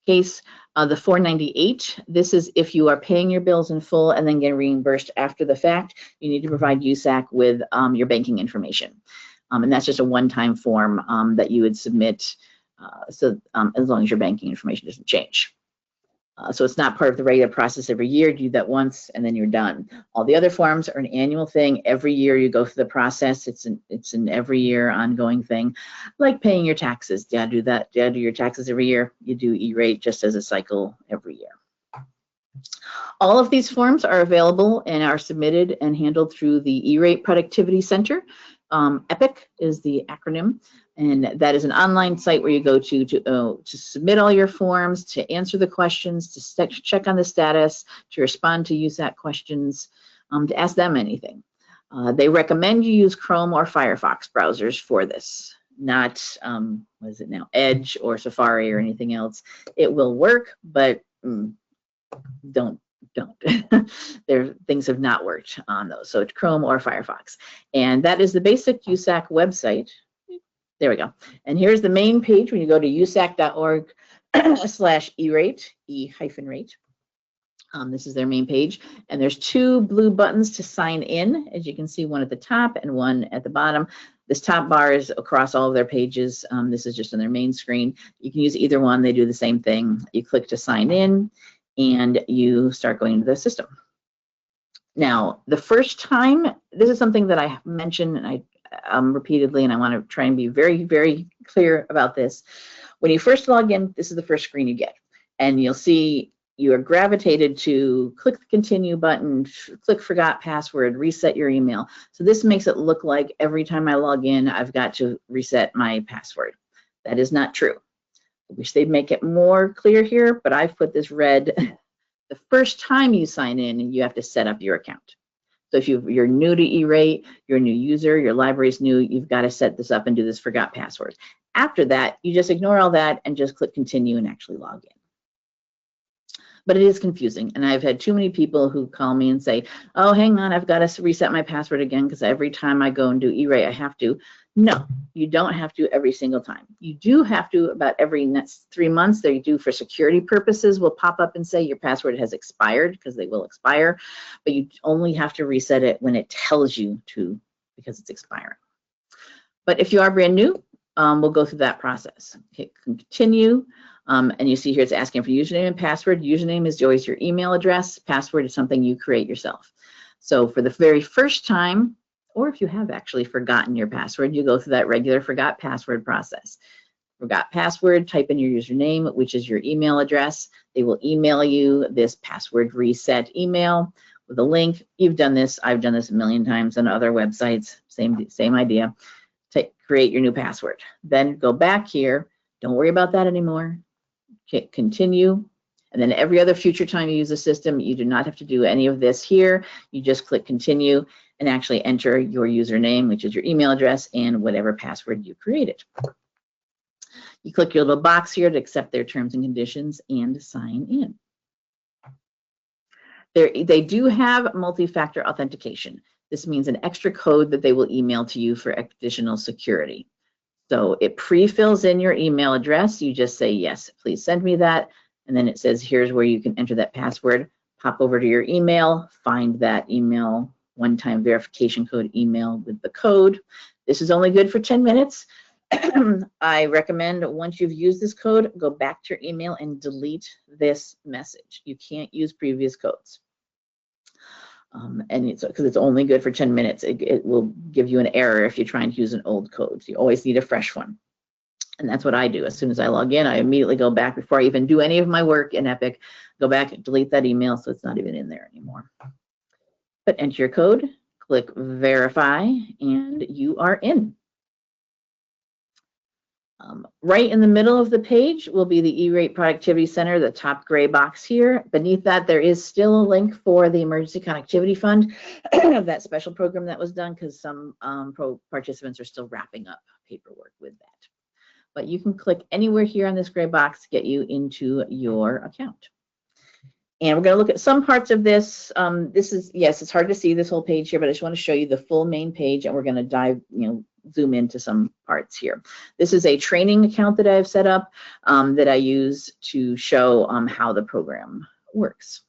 case, the 498. This is if you are paying your bills in full and then getting reimbursed after the fact. You need to provide USAC with your banking information. And that's just a one-time form that you would submit as long as your banking information doesn't change. So it's not part of the regular process every year. Do that once and then you're done. All the other forms are an annual thing. Every year you go through the process. It's an every year ongoing thing, like paying your taxes. You gotta do that. You gotta do your taxes every year. You do E-rate just as a cycle every year. All of these forms are available and are submitted and handled through the E-rate Productivity Center. EPIC is the acronym. And that is an online site where you go to submit all your forms, to answer the questions, to check on the status, to respond to USAC questions, to ask them anything. They recommend you use Chrome or Firefox browsers for this, not, what is it now, Edge or Safari or anything else. It will work, but don't. Things have not worked on those. So it's Chrome or Firefox. And that is the basic USAC website. There we go. And here's the main page when you go to usac.org/E-rate, E-rate. This is their main page. And there's two blue buttons to sign in. As you can see, one at the top and one at the bottom. This top bar is across all of their pages. This is just on their main screen. You can use either one. They do the same thing. You click to sign in and you start going into the system. Now, the first time, this is something that I mentioned and repeatedly, and I want to try and be very, very clear about this. When you first log in, this is the first screen you get, and you'll see you are gravitated to click the continue button, click forgot password, reset your email. So this makes it look like every time I log in, I've got to reset my password. That is not true. I wish they'd make it more clear here, but I've put this red. The first time you sign in, you have to set up your account. So if you're new to E-rate, you're a new user, your library's new, you've got to set this up and do this forgot password. After that, you just ignore all that and just click continue and actually log in. But it is confusing, and I've had too many people who call me and say, oh, hang on, I've got to reset my password again because every time I go and do E-rate, I have to. No, you don't have to every single time. You do have to about every next 3 months. They do for security purposes will pop up and say your password has expired, because they will expire, but you only have to reset it when it tells you to, because it's expiring. But if you are brand new, we'll go through that process. Hit continue, and you see here it's asking for username and password. Username is always your email address. Password is something you create yourself. So for the very first time, or if you have actually forgotten your password, you go through that regular forgot password process. Forgot password, type in your username, which is your email address. They will email you this password reset email with a link. You've done this. I've done this a million times on other websites. Same idea. Create your new password. Then go back here. Don't worry about that anymore. Hit continue. And then every other future time you use the system, you do not have to do any of this here. You just click continue and actually enter your username, which is your email address, and whatever password you created. You click your little box here to accept their terms and conditions and sign in. They do have multi-factor authentication. This means an extra code that they will email to you for additional security. So it pre-fills in your email address. You just say, yes, please send me that. And then it says, here's where you can enter that password. Pop over to your email, find that email, one-time verification code email with the code. This is only good for 10 minutes. I recommend once you've used this code, go back to your email and delete this message. You can't use previous codes. And it's because it's only good for 10 minutes. It will give you an error if you're trying to use an old code. So you always need a fresh one. And that's what I do. As soon as I log in, I immediately go back before I even do any of my work in Epic, go back and delete that email so it's not even in there anymore. But enter your code, click verify, and you are in. Right in the middle of the page will be the E-Rate Productivity Center, the top gray box here. Beneath that, there is still a link for the Emergency Connectivity Fund, that special program that was done, because some participants are still wrapping up paperwork with that. But you can click anywhere here on this gray box to get you into your account. And we're going to look at some parts of this. This is, yes, it's hard to see this whole page here, but I just want to show you the full main page, and we're going to dive, zoom into some parts here. This is a training account that I've set up that I use to show how the program works.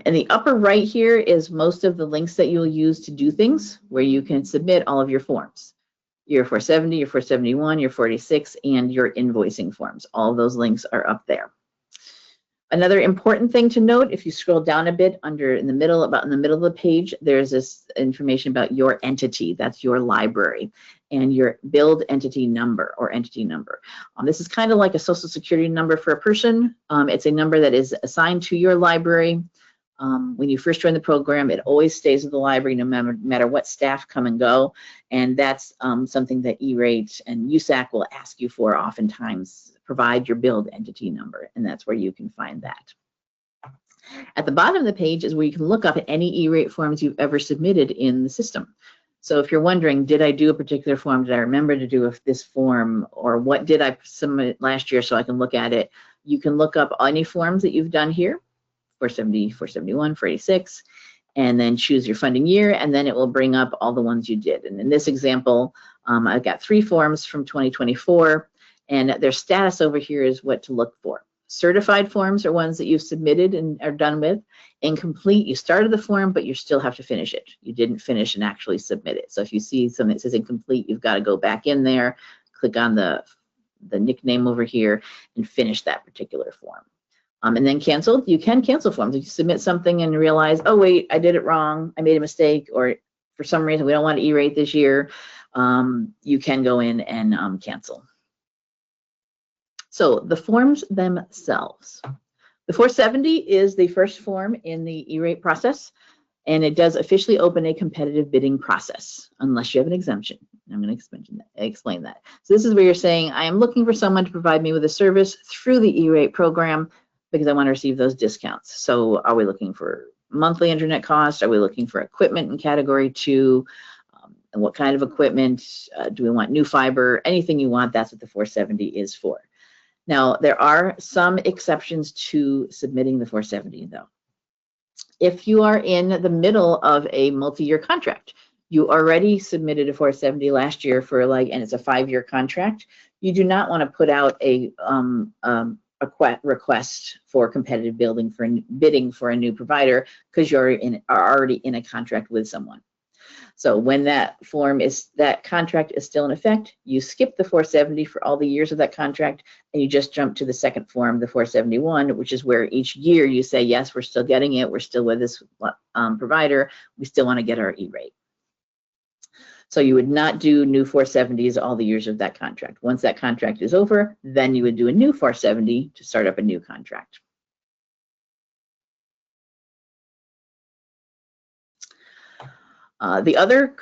In the upper right here is most of the links that you'll use to do things, where you can submit all of your forms. Your 470, your 471, your 46, and your invoicing forms. All of those links are up there. Another important thing to note, if you scroll down a bit in the middle of the page, there's this information about your entity. That's your library, and your build entity number or entity number. This is kind of like a social security number for a person. It's a number that is assigned to your library. When you first join the program, it always stays with the library no matter what staff come and go. And that's something that E-Rate and USAC will ask you for oftentimes. Provide your build entity number, and that's where you can find that. At the bottom of the page is where you can look up any E-Rate forms you've ever submitted in the system. So if you're wondering, did I do a particular form? Did I remember to do this form? Or what did I submit last year so I can look at it? You can look up any forms that you've done here, 470, 471, 486, and then choose your funding year, and then it will bring up all the ones you did. And in this example, I've got 3 forms from 2024, and their status over here is what to look for. Certified forms are ones that you've submitted and are done with. Incomplete, you started the form, but you still have to finish it. You didn't finish and actually submit it. So if you see something that says incomplete, you've got to go back in there, click on the nickname over here, and finish that particular form. And then canceled, you can cancel forms. If you submit something and realize, oh wait, I did it wrong, I made a mistake, or for some reason we don't want to E-Rate this year, you can go in and cancel. So the forms themselves. The 470 is the first form in the E-Rate process, and it does officially open a competitive bidding process, unless you have an exemption. I'm going to explain that. So this is where you're saying, I am looking for someone to provide me with a service through the E-Rate program because I want to receive those discounts. So are we looking for monthly internet cost? Are we looking for equipment in category 2? And what kind of equipment? Do we want new fiber? Anything you want, that's what the 470 is for. Now, there are some exceptions to submitting the 470, though. If you are in the middle of a multi-year contract, you already submitted a 470 last year and it's a 5-year contract, you do not want to put out a request for competitive bidding for a new provider because you're already in a contract with someone. So when that contract is still in effect, you skip the 470 for all the years of that contract, and you just jump to the second form, the 471, which is where each year you say, yes, we're still getting it, we're still with this provider, we still want to get our E-Rate. So you would not do new 470s all the years of that contract. Once that contract is over, then you would do a new 470 to start up a new contract. The other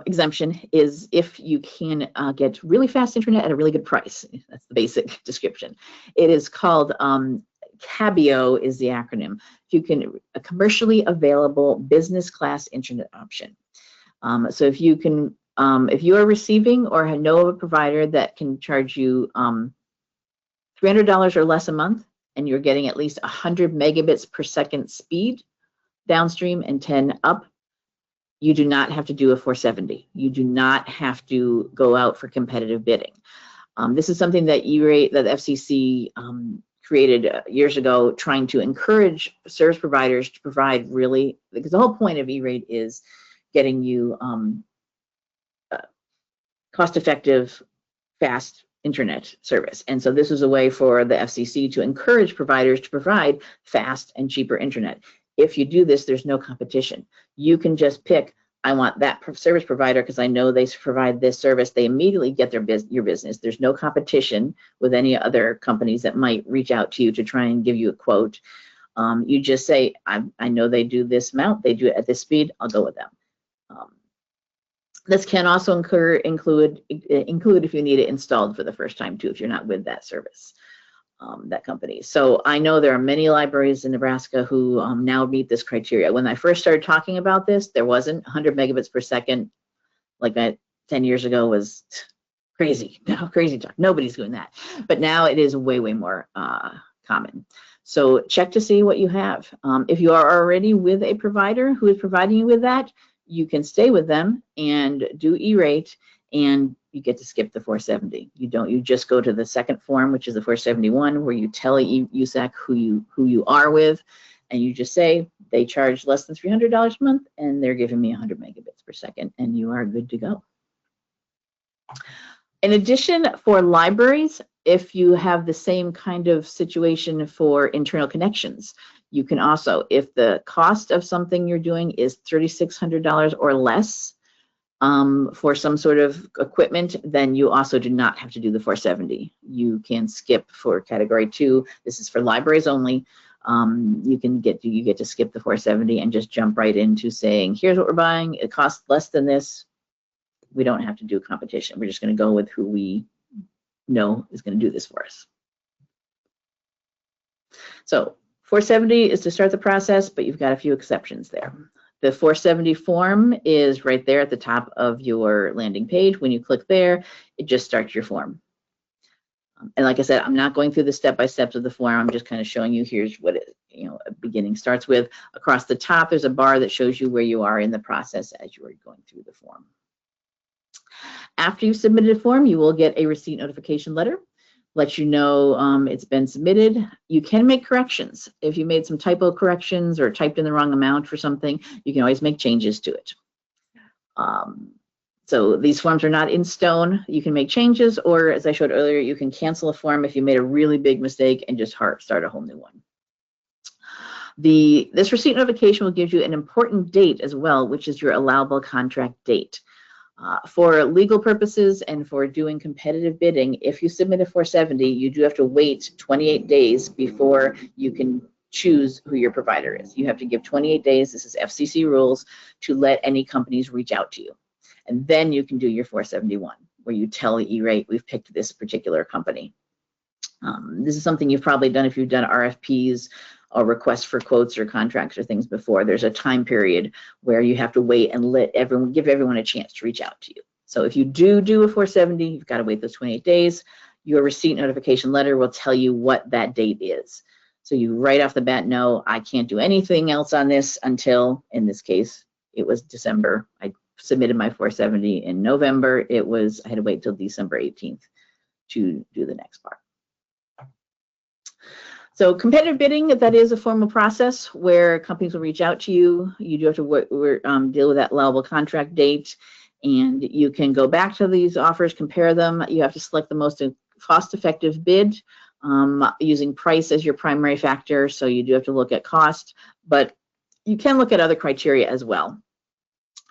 exemption is if you can get really fast internet at a really good price. That's the basic description. It is called CABIO is the acronym. You can a commercially available business class internet option. So if you can, if you are receiving or know of a provider that can charge you $300 or less a month, and you're getting at least 100 megabits per second speed downstream and 10 up, you do not have to do a 470. You do not have to go out for competitive bidding. This is something that E-Rate, that the FCC created years ago, trying to encourage service providers to provide really, because the whole point of E-Rate is getting you cost-effective, fast internet service. And so this is a way for the FCC to encourage providers to provide fast and cheaper internet. if you do this, there's no competition. You can just pick, I want that service provider because I know they provide this service. They immediately get your business. There's no competition with any other companies that might reach out to you to try and give you a quote. You just say, I know they do this amount, they do it at this speed, I'll go with them. This can also include if you need it installed for the first time too, if you're not with that service, that company. So I know there are many libraries in Nebraska who now meet this criteria. When I first started talking about this, there wasn't 100 megabits per second. Like that 10 years ago was crazy, crazy talk. Nobody's doing that. But now it is way, way more common. So check to see what you have. If you are already with a provider who is providing you with that, you can stay with them and do E-rate, and you get to skip the 470. You just go to the second form, which is the 471, where you tell USAC who you are with, and you just say they charge less than $300 a month, and they're giving me 100 megabits per second, and you are good to go. In addition, for libraries, if you have the same kind of situation for internal connections, you can also, if the cost of something you're doing is $3,600 or less for some sort of equipment, then you also do not have to do the 470. You can skip for category 2. This is for libraries only. You get to skip the 470 and just jump right into saying, here's what we're buying. It costs less than this. We don't have to do competition. We're just going to go with who we know is going to do this for us. So 470 is to start the process, but you've got a few exceptions there. The 470 form is right there at the top of your landing page. When you click there, it just starts your form. And like I said, I'm not going through the step-by-steps of the form. I'm just kind of showing you here's what a beginning starts with. Across the top, there's a bar that shows you where you are in the process as you are going through the form. After you've submitted a form, you will get a receipt notification letter. Let you know it's been submitted. You can make corrections. If you made some typo corrections or typed in the wrong amount for something, you can always make changes to it. So these forms are not in stone. You can make changes, or as I showed earlier, you can cancel a form if you made a really big mistake and just start a whole new one. This receipt notification will give you an important date as well, which is your allowable contract date. For legal purposes and for doing competitive bidding, if you submit a 470, you do have to wait 28 days before you can choose who your provider is. You have to give 28 days, this is FCC rules, to let any companies reach out to you. And then you can do your 471, where you tell E-rate, we've picked this particular company. This is something you've probably done if you've done RFPs or requests for quotes or contracts or things before. There's a time period where you have to wait and give everyone a chance to reach out to you. So if you do a 470, you've got to wait those 28 days. Your receipt notification letter will tell you what that date is. So you right off the bat know, I can't do anything else on this until, in this case, it was December. I submitted my 470 in November. I had to wait till December 18th to do the next part. So competitive bidding, that is a formal process where companies will reach out to you. You do have to deal with that allowable contract date, and you can go back to these offers, compare them. You have to select the most cost-effective bid using price as your primary factor. So you do have to look at cost, but you can look at other criteria as well.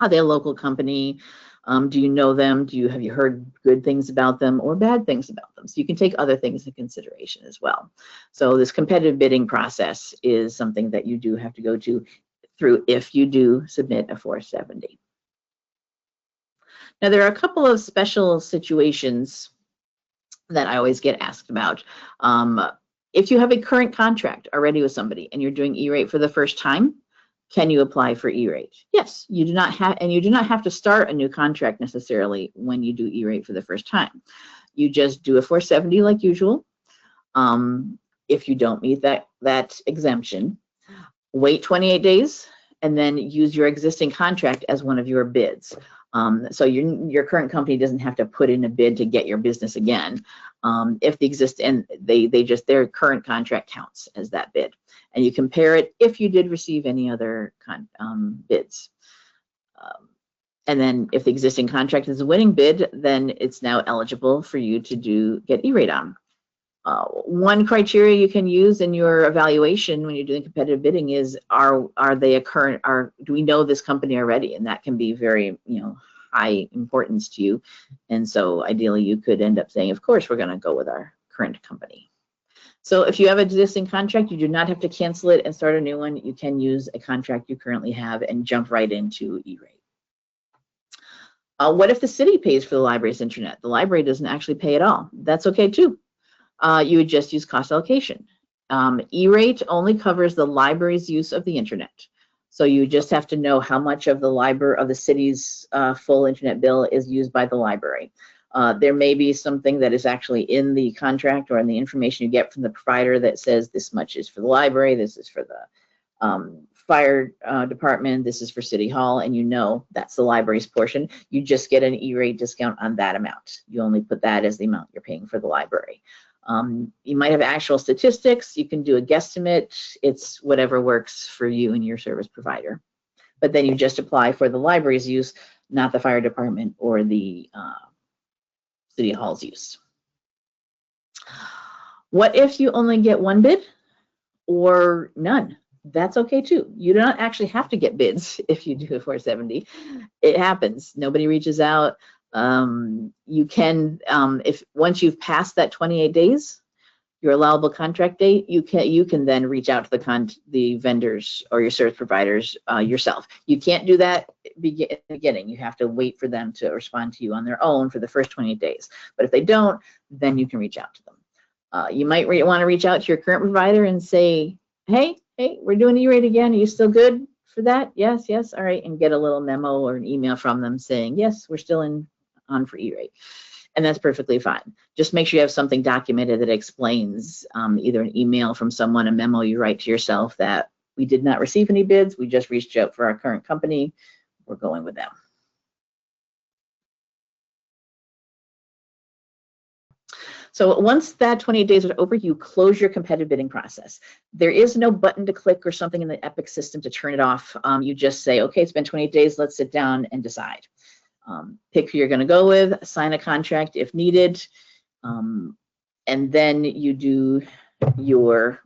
Are they a local company? Do you know them? Have you heard good things about them or bad things about them? So you can take other things into consideration as well. So this competitive bidding process is something that you do have to go through if you do submit a 470. Now there are a couple of special situations that I always get asked about. If you have a current contract already with somebody and you're doing E-rate for the first time, can you apply for E-rate? Yes, you do not have to start a new contract necessarily when you do E-rate for the first time. You just do a 470 like usual. If you don't meet that exemption, wait 28 days and then use your existing contract as one of your bids. So your current company doesn't have to put in a bid to get your business again. If their current contract counts as that bid. And you compare it if you did receive any other bids. And then if the existing contract is a winning bid, then it's now eligible for you to get E-rate on. One criteria you can use in your evaluation when you're doing competitive bidding is, are they a current, do we know this company already? And that can be very, high importance to you. And so ideally you could end up saying, of course, we're going to go with our current company. So if you have an existing contract, you do not have to cancel it and start a new one. You can use a contract you currently have and jump right into E-rate. What if the city pays for the library's internet? The library doesn't actually pay at all. That's okay too. You would just use cost allocation. E-rate only covers the library's use of the internet. So you just have to know how much of the city's full internet bill is used by the library. There may be something that is actually in the contract or in the information you get from the provider that says this much is for the library, this is for the fire department, this is for City Hall, and that's the library's portion. You just get an E-rate discount on that amount. You only put that as the amount you're paying for the library. You might have actual statistics. You can do a guesstimate. It's whatever works for you and your service provider. But then you just apply for the library's use, not the fire department or the City Hall's use. What if you only get one bid or none? That's okay too. You don't actually have to get bids if you do a 470. It happens. Nobody reaches out. You can, if once you've passed that 28 days, your allowable contract date, you can then reach out to the vendors or your service providers yourself. You can't do that at the beginning. You have to wait for them to respond to you on their own for the first 28 days. But if they don't, then you can reach out to them. You might want to reach out to your current provider and say, hey, we're doing E-rate again. Are you still good for that? Yes, all right. And get a little memo or an email from them saying, yes, we're still on for E-rate. And that's perfectly fine. Just make sure you have something documented that explains, either an email from someone, a memo you write to yourself, that we did not receive any bids. We just reached out for our current company. We're going with them. So once that 28 days is over, you close your competitive bidding process. There is no button to click or something in the Epic system to turn it off. You just say, okay, it's been 28 days. Let's sit down and decide. Pick who you're going to go with, sign a contract if needed, and then you do your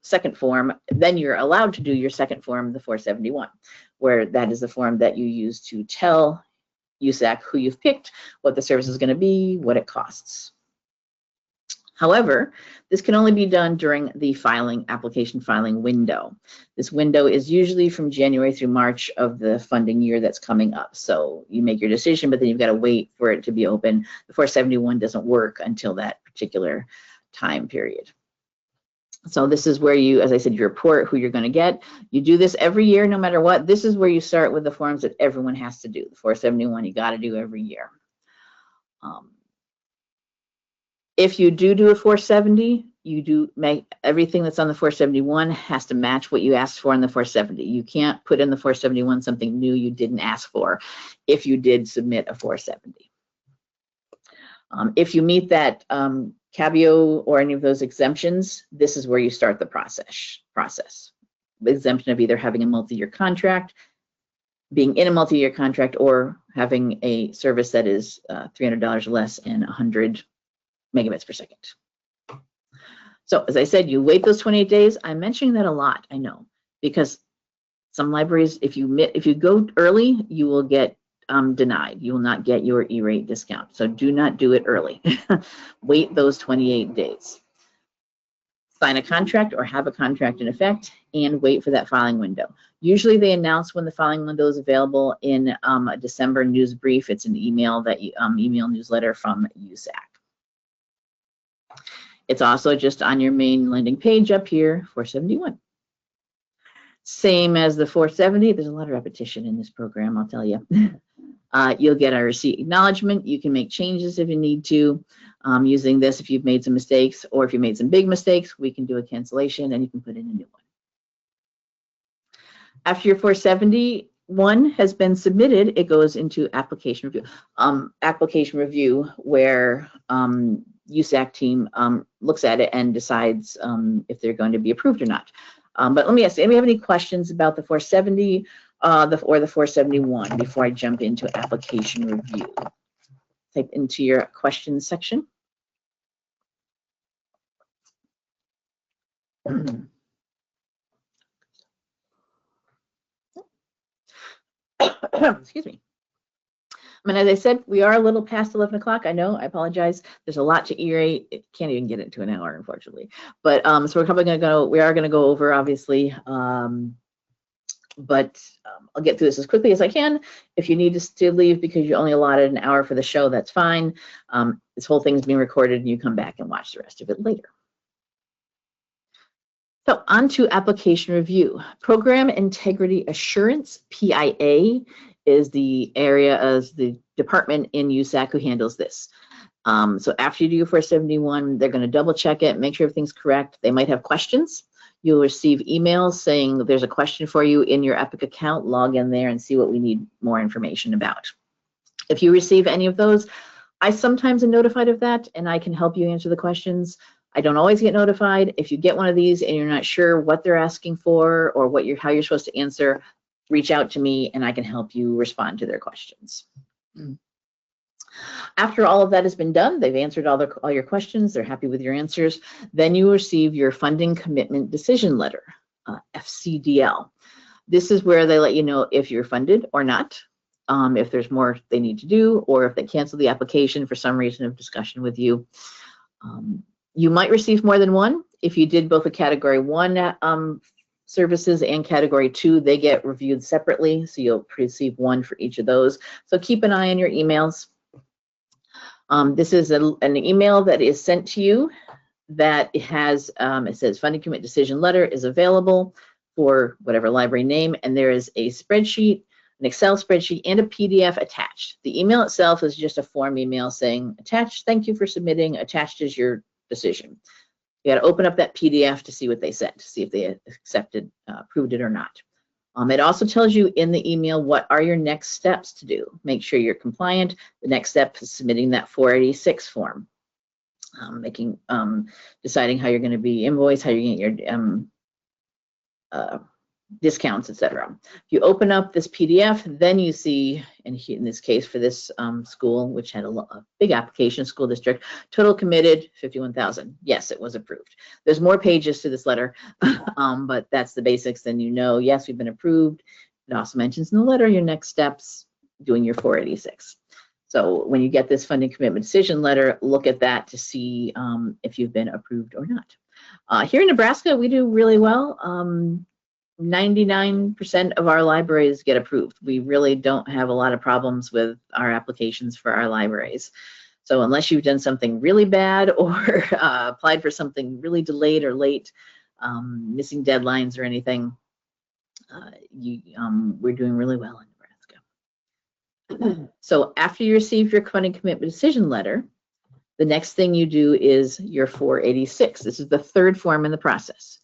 second form. Then you're allowed to do your second form, the 471, where that is the form that you use to tell USAC who you've picked, what the service is going to be, what it costs. However, this can only be done during the application filing window. This window is usually from January through March of the funding year that's coming up. So you make your decision, but then you've got to wait for it to be open. The 471 doesn't work until that particular time period. So this is where you, as I said, you report who you're going to get. You do this every year, no matter what. This is where you start with the forms that everyone has to do. The 471 you got to do every year. If you do a 470, you do make everything that's on the 471 has to match what you asked for in the 470. You can't put in the 471 something new you didn't ask for if you did submit a 470. If you meet that CABIO or any of those exemptions, this is where you start the process. The exemption of either having a multi-year contract, being in a multi-year contract, or having a service that is $300 less and 100 megabits per second. So as I said, you wait those 28 days. I'm mentioning that a lot, I know, because some libraries, if you go early, you will get denied. You will not get your E-rate discount. So do not do it early. Wait those 28 days. Sign a contract or have a contract in effect and wait for that filing window. Usually they announce when the filing window is available in a December news brief. It's an email email newsletter from USAC. It's also just on your main landing page up here, 471. Same as the 470. There's a lot of repetition in this program, I'll tell you. You'll get a receipt acknowledgement. You can make changes if you need to using this if you've made some mistakes, or if you made some big mistakes, we can do a cancellation and you can put in a new one. After your 471 has been submitted, it goes into application review. Application review, where USAC team looks at it and decides if they're going to be approved or not. But let me ask, anybody have any questions about the 470 or the 471 before I jump into application review? Type into your questions section. Excuse me. I mean, as I said, we are a little past 11 o'clock. I know, I apologize. There's a lot to E-rate. It can't even get into an hour, unfortunately. But so we're probably we are gonna go over, obviously. But I'll get through this as quickly as I can. If you need to leave because you only allotted an hour for the show, that's fine. This whole thing's being recorded and you come back and watch the rest of it later. So on to application review. Program Integrity Assurance, PIA, is the area as the department in USAC who handles this. So after you do your 471, they're going to double check it, make sure everything's correct. They might have questions. You'll receive emails saying there's a question for you in your Epic account. Log in there and see what we need more information about. If you receive any of those, I sometimes am notified of that and I can help you answer the questions. I don't always get notified. If you get one of these and you're not sure what they're asking for or how you're supposed to answer, reach out to me and I can help you respond to their questions. After all of that has been done, they've answered all your questions, they're happy with your answers, then you receive your Funding Commitment Decision Letter, FCDL. This is where they let you know if you're funded or not, if there's more they need to do, or if they cancel the application for some reason of discussion with you. You might receive more than one. If you did both a Category 1 services and Category 2, they get reviewed separately, so you'll receive one for each of those. So keep an eye on your emails. This is an email that is sent to you that has, it says Funding Commit Decision Letter is available for whatever library name, and there is a spreadsheet, an Excel spreadsheet, and a PDF attached. The email itself is just a form email saying, attached, thank you for submitting, attached is your decision. You got to open up that PDF to see what they said, to see if they accepted, approved it or not. It also tells you in the email what are your next steps to do. Make sure you're compliant. The next step is submitting that 486 form, deciding how you're going to be invoiced, how you're going to get your discounts, etc. If you open up this PDF, then you see, in this case for this school, which had a big application, school district, total committed 51,000. Yes, it was approved. There's more pages to this letter, but that's the basics. Then you know, yes, we've been approved. It also mentions in the letter your next steps, doing your 486. So when you get this funding commitment decision letter, look at that to see if you've been approved or not. Here in Nebraska, we do really well. 99% of our libraries get approved. We really don't have a lot of problems with our applications for our libraries. So unless you've done something really bad or applied for something really delayed or late, missing deadlines or anything, we're doing really well in Nebraska. So after you receive your funding commitment decision letter, the next thing you do is your 486. This is the third form in the process.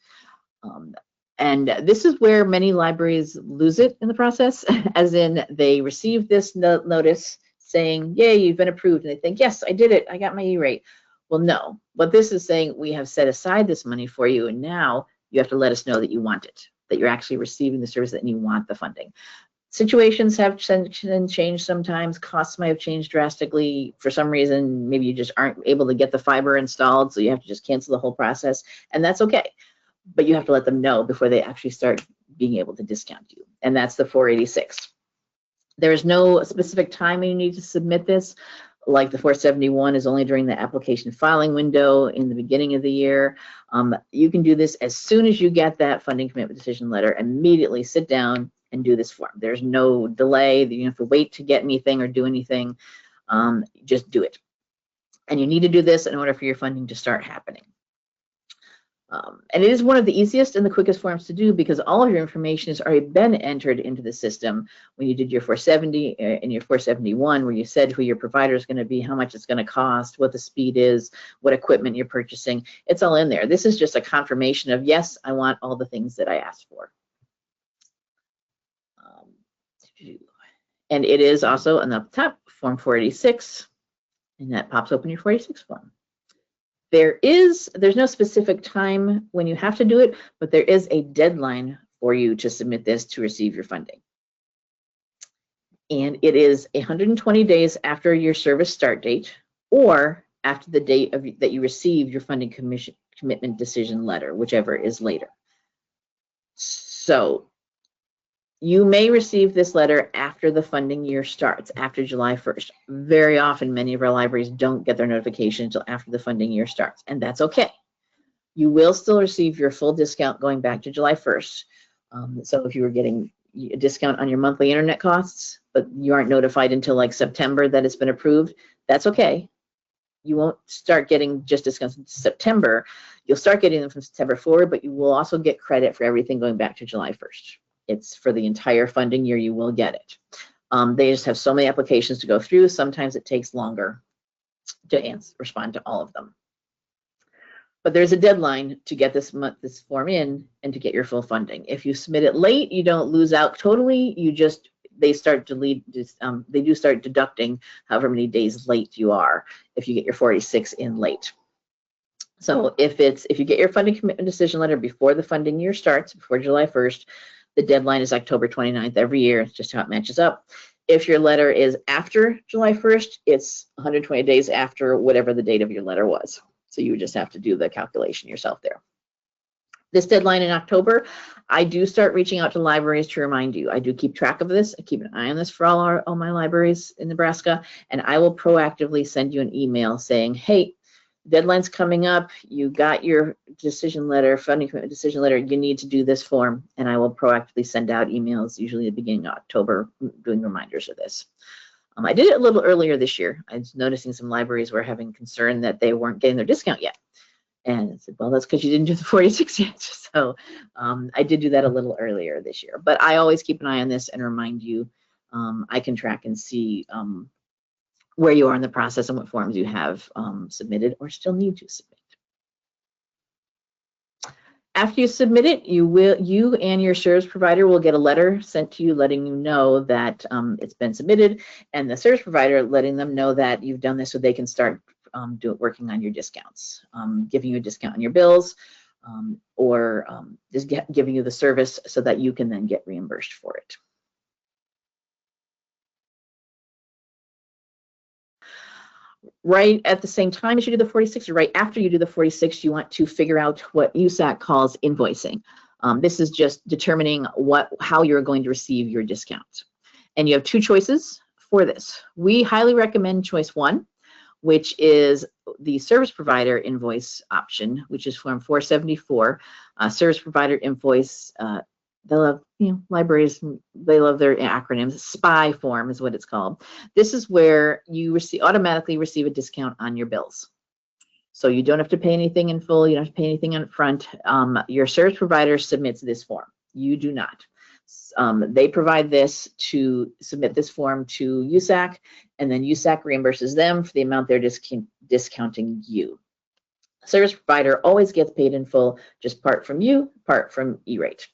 And this is where many libraries lose it in the process, as in they receive this notice saying, yay, you've been approved. And they think, yes, I did it. I got my E-rate. Well, no. What this is saying, we have set aside this money for you, and now you have to let us know that you want it, that you're actually receiving the service and you want the funding. Situations have changed sometimes. Costs might have changed drastically. For some reason, maybe you just aren't able to get the fiber installed, so you have to just cancel the whole process, and that's okay. But you have to let them know before they actually start being able to discount you. And that's the 486. There is no specific time you need to submit this. Like the 471 is only during the application filing window in the beginning of the year. You can do this as soon as you get that funding commitment decision letter. Immediately sit down and do this form. There's no delay. You don't have to wait to get anything or do anything. Just do it. And you need to do this in order for your funding to start happening. And it is one of the easiest and the quickest forms to do because all of your information has already been entered into the system when you did your 470 and your 471, where you said who your provider is going to be, how much it's going to cost, what the speed is, what equipment you're purchasing. It's all in there. This is just a confirmation of, yes, I want all the things that I asked for. And it is also on the top, Form 486, and that pops open your 486 form. There's no specific time when you have to do it, but there is a deadline for you to submit this to receive your funding. And it is 120 days after your service start date or after the date that you received your funding commitment decision letter, whichever is later. So you may receive this letter after the funding year starts, after July 1st. Very often, many of our libraries don't get their notification until after the funding year starts, and that's okay. You will still receive your full discount going back to July 1st. So if you were getting a discount on your monthly internet costs, but you aren't notified until like September that it's been approved, that's okay. You won't start getting just discounts in September. You'll start getting them from September forward, but you will also get credit for everything going back to July 1st. It's for the entire funding year, you will get it. They just have so many applications to go through. Sometimes it takes longer to respond to all of them. But there's a deadline to get this form in and to get your full funding. If you submit it late, you don't lose out totally. They do start deducting however many days late you are if you get your 46 in late. So if you get your funding commitment decision letter before the funding year starts, before July 1st, the deadline is October 29th every year. It's just how it matches up. If your letter is after July 1st, it's 120 days after whatever the date of your letter was. So you just have to do the calculation yourself there. This deadline in October, I do start reaching out to libraries to remind you. I do keep track of this. I keep an eye on this for all my libraries in Nebraska, and I will proactively send you an email saying, hey, deadline's coming up. You got your decision letter, funding commitment decision letter. You need to do this form, and I will proactively send out emails, usually at the beginning of October, doing reminders of this. I did it a little earlier this year. I was noticing some libraries were having concern that they weren't getting their discount yet. And I said, well, that's because you didn't do the 46 yet. So I did do that a little earlier this year. But I always keep an eye on this and remind you. I can track and see where you are in the process and what forms you have submitted or still need to submit. After you submit it, you and your service provider will get a letter sent to you letting you know that it's been submitted, and the service provider letting them know that you've done this so they can start working on your discounts, giving you a discount on your bills, or just giving you the service so that you can then get reimbursed for it. Right at the same time as you do the 46, or right after you do the 46, you want to figure out what USAC calls invoicing. This is just determining how you're going to receive your discount. And you have two choices for this. We highly recommend choice one, which is the service provider invoice option, which is form 474. Service provider invoice, they love, libraries, they love their acronyms. SPI form is what it's called. This is where you automatically receive a discount on your bills. So you don't have to pay anything in full, you don't have to pay anything up front. Your service provider submits this form. You do not. They provide this to submit this form to USAC, and then USAC reimburses them for the amount they're discounting you. Service provider always gets paid in full, just part from you, part from E-rate.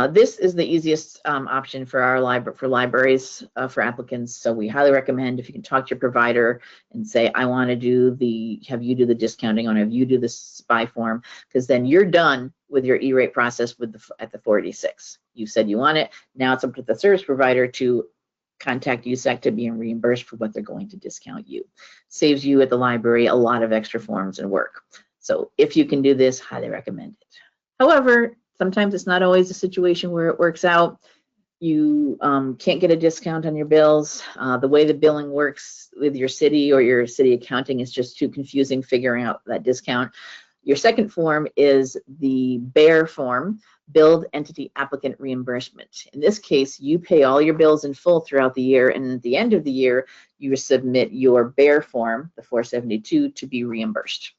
This is the easiest option for our libraries for applicants. So we highly recommend if you can talk to your provider and say, I want to have you do the discounting on, have you do the SPI form, because then you're done with your E-rate process at the 46. You said you want it. Now it's up to the service provider to contact USAC to be reimbursed for what they're going to discount you. Saves you at the library a lot of extra forms and work. So if you can do this, highly recommend it. However, sometimes it's not always a situation where it works out. You can't get a discount on your bills. The way the billing works with your city or your city accounting is just too confusing figuring out that discount. Your second form is the BEAR form, Billed Entity Applicant Reimbursement. In this case, you pay all your bills in full throughout the year, and at the end of the year, you submit your BEAR form, the 472, to be reimbursed.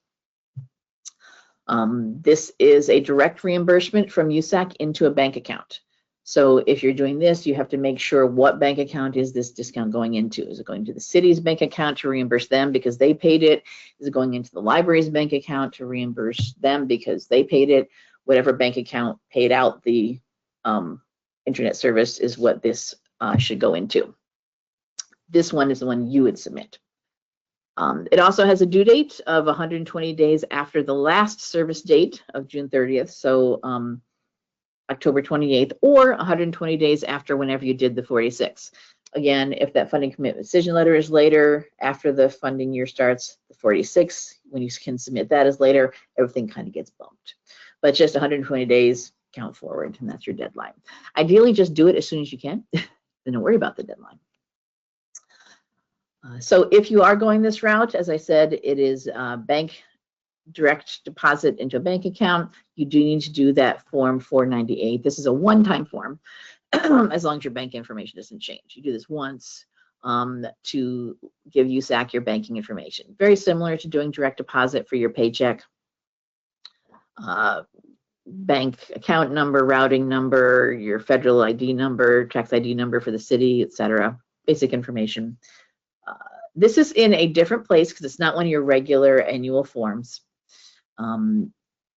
This is a direct reimbursement from USAC into a bank account. So if you're doing this, you have to make sure what bank account is this discount going into. Is it going to the city's bank account to reimburse them because they paid it? Is it going into the library's bank account to reimburse them because they paid it? Whatever bank account paid out the internet service is what this should go into. This one is the one you would submit. It also has a due date of 120 days after the last service date of June 30th, so October 28th, or 120 days after whenever you did the 46. Again, if that funding commitment decision letter is later, after the funding year starts, the 46, when you can submit that as later, everything kind of gets bumped. But just 120 days, count forward, and that's your deadline. Ideally, just do it as soon as you can. Then don't worry about the deadline. So if you are going this route, as I said, it is bank direct deposit into a bank account. You do need to do that form 498. This is a one-time form, as long as your bank information doesn't change. You do this once to give USAC your banking information. Very similar to doing direct deposit for your paycheck. Bank account number, routing number, your federal ID number, tax ID number for the city, etc. Basic information. This is in a different place because it's not one of your regular annual forms.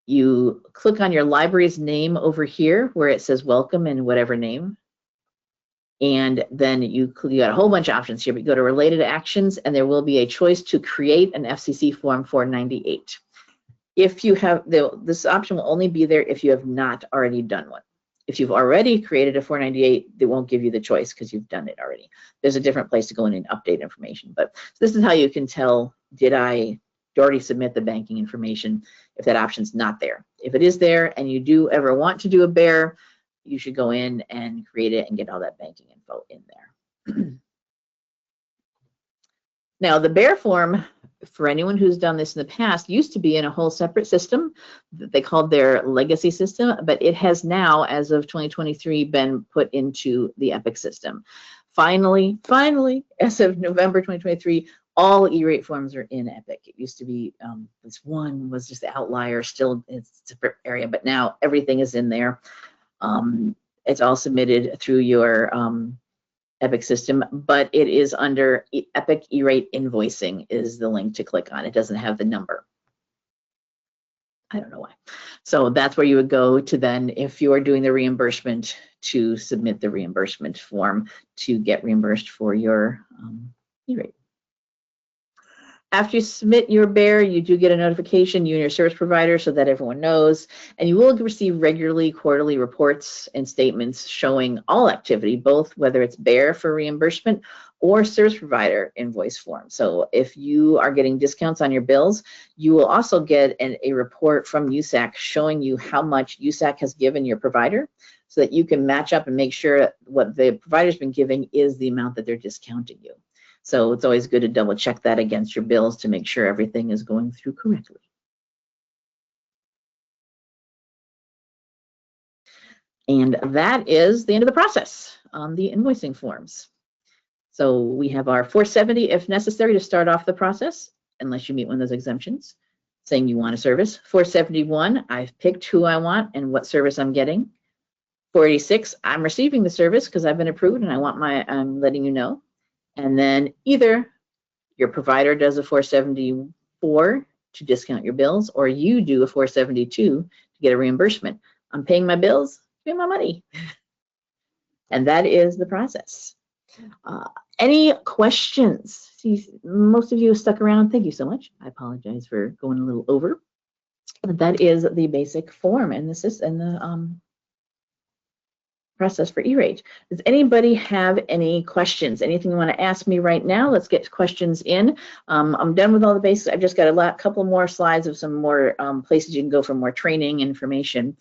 You click on your library's name over here where it says welcome in whatever name. And then you got a whole bunch of options here, but you go to related actions and there will be a choice to create an FCC form 498. If you have, this option will only be there if you have not already done one. If you've already created a 498, they won't give you the choice because you've done it already. There's a different place to go in and update information. But this is how you can tell, did I already submit the banking information if that option's not there. If it is there and you do ever want to do a bear, you should go in and create it and get all that banking info in there. Now, the bear form, for anyone who's done this in the past, used to be in a whole separate system that they called their legacy system, but it has now, as of 2023, been put into the EPIC system. Finally, as of November 2023, all E-rate forms are in EPIC. It used to be, this one was just the outlier, still it's a separate area, but now everything is in there. It's all submitted through your EPIC system, but it is under EPIC E-rate invoicing is the link to click on. It doesn't have the number. I don't know why. So that's where you would go to then, if you are doing the reimbursement, to submit the reimbursement form to get reimbursed for your E-rate. After you submit your bear, you do get a notification, you and your service provider, so that everyone knows, and you will receive regularly quarterly reports and statements showing all activity, both whether it's bear for reimbursement or service provider invoice form. So if you are getting discounts on your bills, you will also get a report from USAC showing you how much USAC has given your provider, so that you can match up and make sure what the provider's been giving is the amount that they're discounting you. So it's always good to double check that against your bills to make sure everything is going through correctly. And that is the end of the process on the invoicing forms. So we have our 470 if necessary to start off the process, unless you meet one of those exemptions, saying you want a service. 471, I've picked who I want and what service I'm getting. 486, I'm receiving the service because I've been approved and I'm letting you know. And then either your provider does a 474 to discount your bills, or you do a 472 to get a reimbursement. I'm paying my bills, give me my money. And that is the process. Any questions? See, most of you stuck around. Thank you so much. I apologize for going a little over. But that is the basic form and the process for E-rate. Does anybody have any questions? Anything you want to ask me right now? Let's get questions in. I'm done with all the basics. I've just got a couple more slides of some more places you can go for more training information.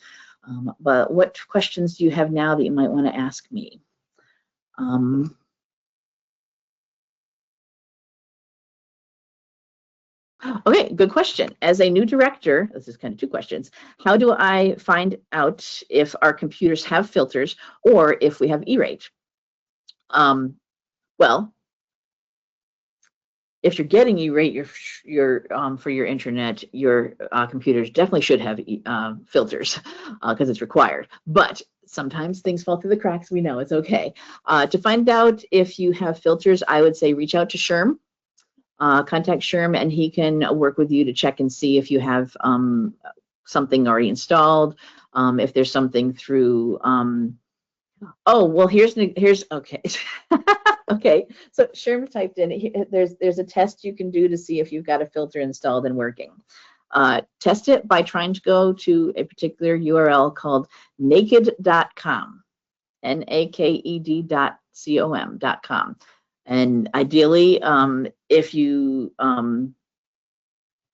But what questions do you have now that you might want to ask me? Okay, good question. As a new director, this is kind of two questions. How do I find out if our computers have filters or if we have E-rate? Well, if you're getting E-rate for your internet, your computers definitely should have filters because it's required. But sometimes things fall through the cracks. We know it's okay. To find out if you have filters, I would say reach out to Sherm. Contact Sherm and he can work with you to check and see if you have something already installed. If there's something through, oh, well, here's okay. Okay, so Sherm typed in, there's a test you can do to see if you've got a filter installed and working. Test it by trying to go to a particular URL called naked.com, naked.com. com. And ideally, if you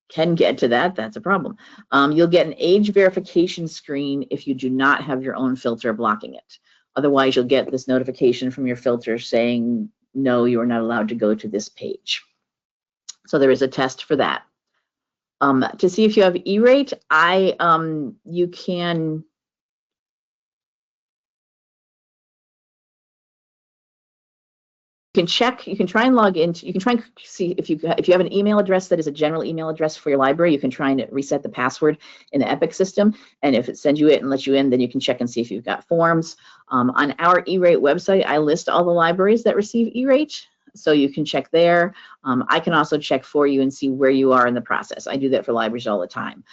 can get to that, that's a problem. You'll get an age verification screen if you do not have your own filter blocking it. Otherwise, you'll get this notification from your filter saying, no, you are not allowed to go to this page. So there is a test for that. To see if you have E-rate, you can check, you can try and log into, you can try and see if you have an email address that is a general email address for your library, you can try and reset the password in the Epic system. And if it sends you it and lets you in, then you can check and see if you've got forms. On our E-rate website, I list all the libraries that receive E-rate, so you can check there. I can also check for you and see where you are in the process. I do that for libraries all the time.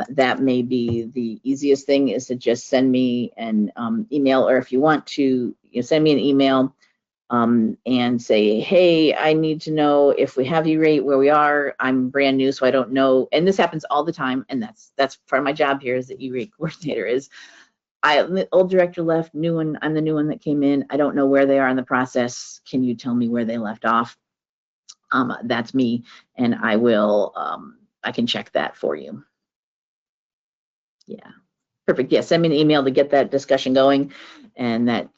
That may be the easiest thing, is to just send me an email, or if you want to, send me an email and say, hey, I need to know if we have E-rate, where we are. I'm brand new, so I don't know. And this happens all the time, and that's part of my job here as the E-rate coordinator. Is the old director left, new one, I'm the new one that came in. I don't know where they are in the process. Can you tell me where they left off? That's me, and I will, I can check that for you. Yeah, perfect. Yeah, send me an email to get that discussion going and that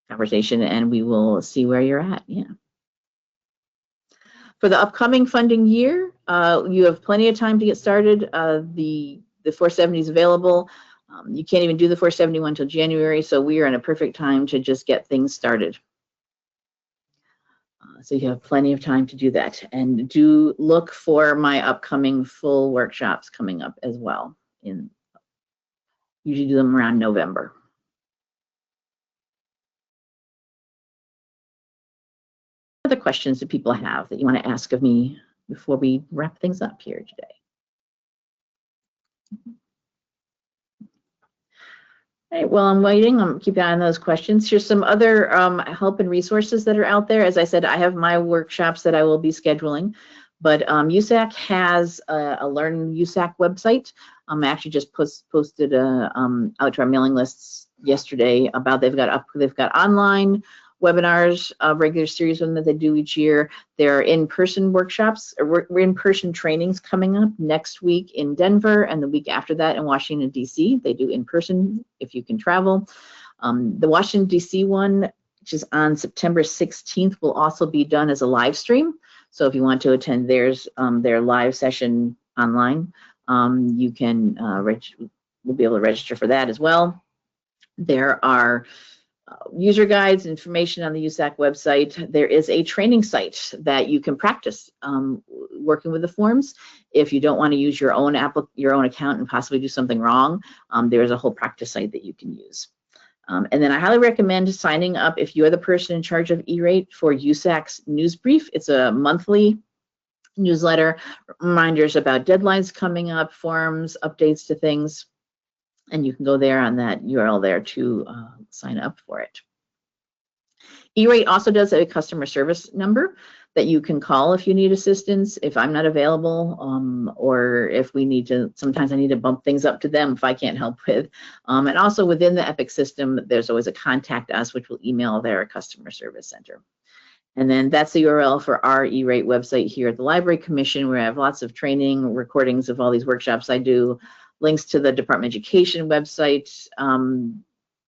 conversation, and we will see where you're at. Yeah. For the upcoming funding year, you have plenty of time to get started. The 470 is available. You can't even do the 471 until January, so we are in a perfect time to just get things started. So you have plenty of time to do that. And do look for my upcoming full workshops coming up as well. Usually do them around November. What other questions do people have that you want to ask of me before we wrap things up here today? All right, well, I'm waiting. I'm keeping an eye on those questions. Here's some other help and resources that are out there. As I said, I have my workshops that I will be scheduling, but USAC has a Learn USAC website. I actually just posted out to our mailing lists yesterday about they've got online webinars, regular series one that they do each year. There are in-person workshops, in-person trainings coming up next week in Denver, and the week after that in Washington, D.C. They do in-person if you can travel. The Washington, D.C. one, which is on September 16th, will also be done as a live stream. So if you want to attend their live session online, you can we'll be able to register for that as well. There are user guides, information on the USAC website. There is a training site that you can practice working with the forms. If you don't want to use your own account and possibly do something wrong, there's a whole practice site that you can use. And then I highly recommend signing up if you're the person in charge of E-rate for USAC's news brief. It's a monthly newsletter, reminders about deadlines coming up, forms, updates to things. And you can go there on that URL there to sign up for it. E-rate also does a customer service number that you can call if you need assistance, if I'm not available, or if we need to, sometimes I need to bump things up to them if I can't help with. And also within the Epic system, there's always a contact us, which will email their customer service center. And then that's the URL for our E-rate website here at the Library Commission, where I have lots of training, recordings of all these workshops I do, links to the Department of Education website,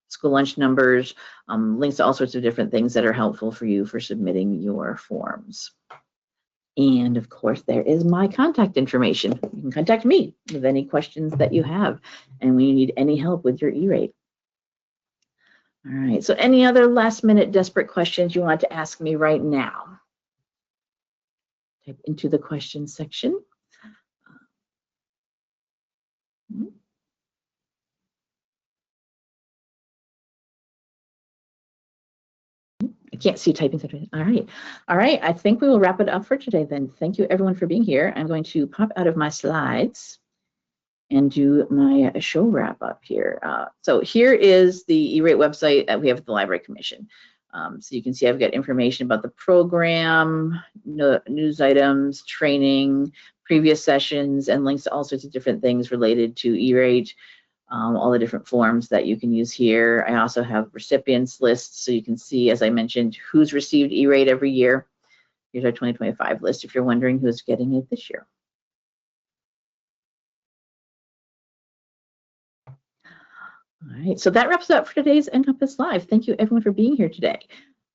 school lunch numbers, links to all sorts of different things that are helpful for you for submitting your forms. And of course, there is my contact information. You can contact me with any questions that you have and when you need any help with your E-rate. All right, so any other last minute desperate questions you want to ask me right now? Type into the questions section. I can't see typing. All right. I think we will wrap it up for today then. Thank you everyone for being here. I'm going to pop out of my slides and do my show wrap up here. So here is the E-rate website that we have at the Library Commission. So you can see I've got information about the program, news items, training, previous sessions, and links to all sorts of different things related to E-rate. all the different forms that you can use here. I also have recipients lists, so you can see, as I mentioned, who's received E-rate every year. Here's our 2025 list if you're wondering who's getting it this year. All right, so that wraps it up for today's NCompass Live. Thank you everyone for being here today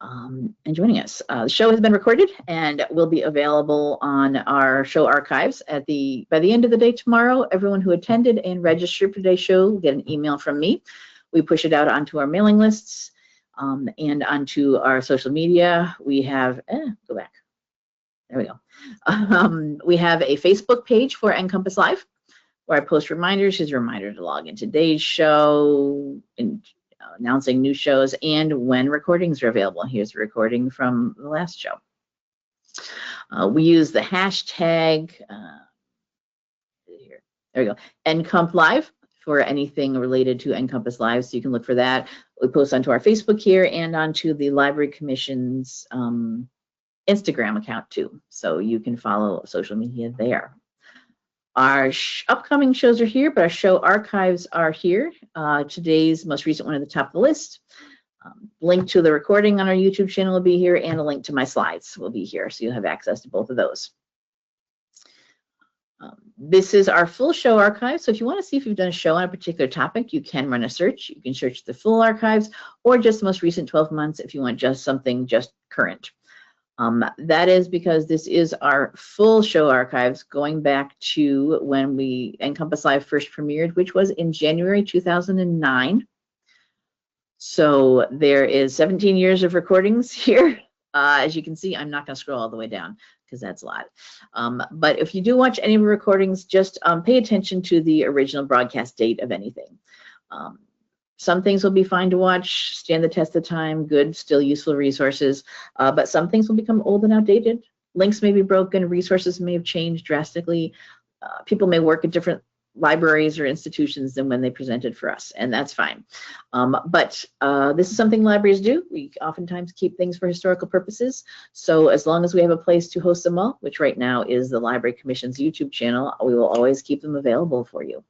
and joining us. The show has been recorded and will be available on our show archives by the end of the day tomorrow. Everyone who attended and registered for today's show will get an email from me. We push it out onto our mailing lists and onto our social media. We have, go back. There we go. We have a Facebook page for NCompass Live, where I post reminders. Here's a reminder to log in today's show, and announcing new shows, and when recordings are available. Here's a recording from the last show. We use the hashtag, here, there we go, NComp Live for anything related to NCompass Live, so you can look for that. We post onto our Facebook here and onto the Library Commission's Instagram account too, so you can follow social media there. Our upcoming shows are here, but our show archives are here. Today's most recent one at the top of the list. Link to the recording on our YouTube channel will be here, and a link to my slides will be here, so you'll have access to both of those. This is our full show archive, so if you want to see if you've done a show on a particular topic, you can run a search. You can search the full archives or just the most recent 12 months if you want just something just current. That is because this is our full show archives going back to when NCompass Live first premiered, which was in January 2009. So there is 17 years of recordings here. As you can see, I'm not going to scroll all the way down because that's a lot. But if you do watch any of the recordings, just pay attention to the original broadcast date of anything. Some things will be fine to watch, stand the test of time, good, still useful resources, but some things will become old and outdated. Links may be broken, resources may have changed drastically. People may work at different libraries or institutions than when they presented for us, and that's fine. But this is something libraries do. We oftentimes keep things for historical purposes. So as long as we have a place to host them all, which right now is the Library Commission's YouTube channel, we will always keep them available for you.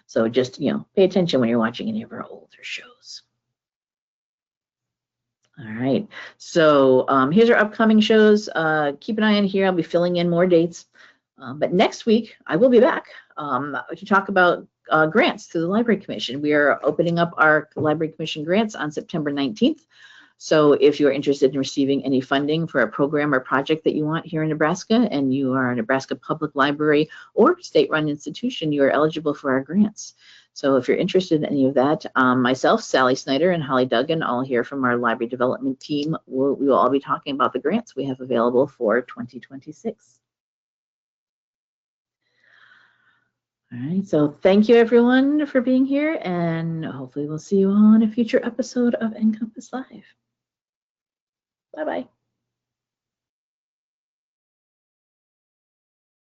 So just, pay attention when you're watching any of our older shows. All right, so here's our upcoming shows. Keep an eye on here. I'll be filling in more dates. But next week, I will be back to talk about grants through the Library Commission. We are opening up our Library Commission grants on September 19th. So if you're interested in receiving any funding for a program or project that you want here in Nebraska, and you are a Nebraska Public Library or state-run institution, you are eligible for our grants. So if you're interested in any of that, myself, Sally Snyder, and Holly Duggan, all here from our library development team, we will all be talking about the grants we have available for 2026. All right, so thank you everyone for being here, and hopefully we'll see you all on a future episode of NCompass Live. Bye-bye.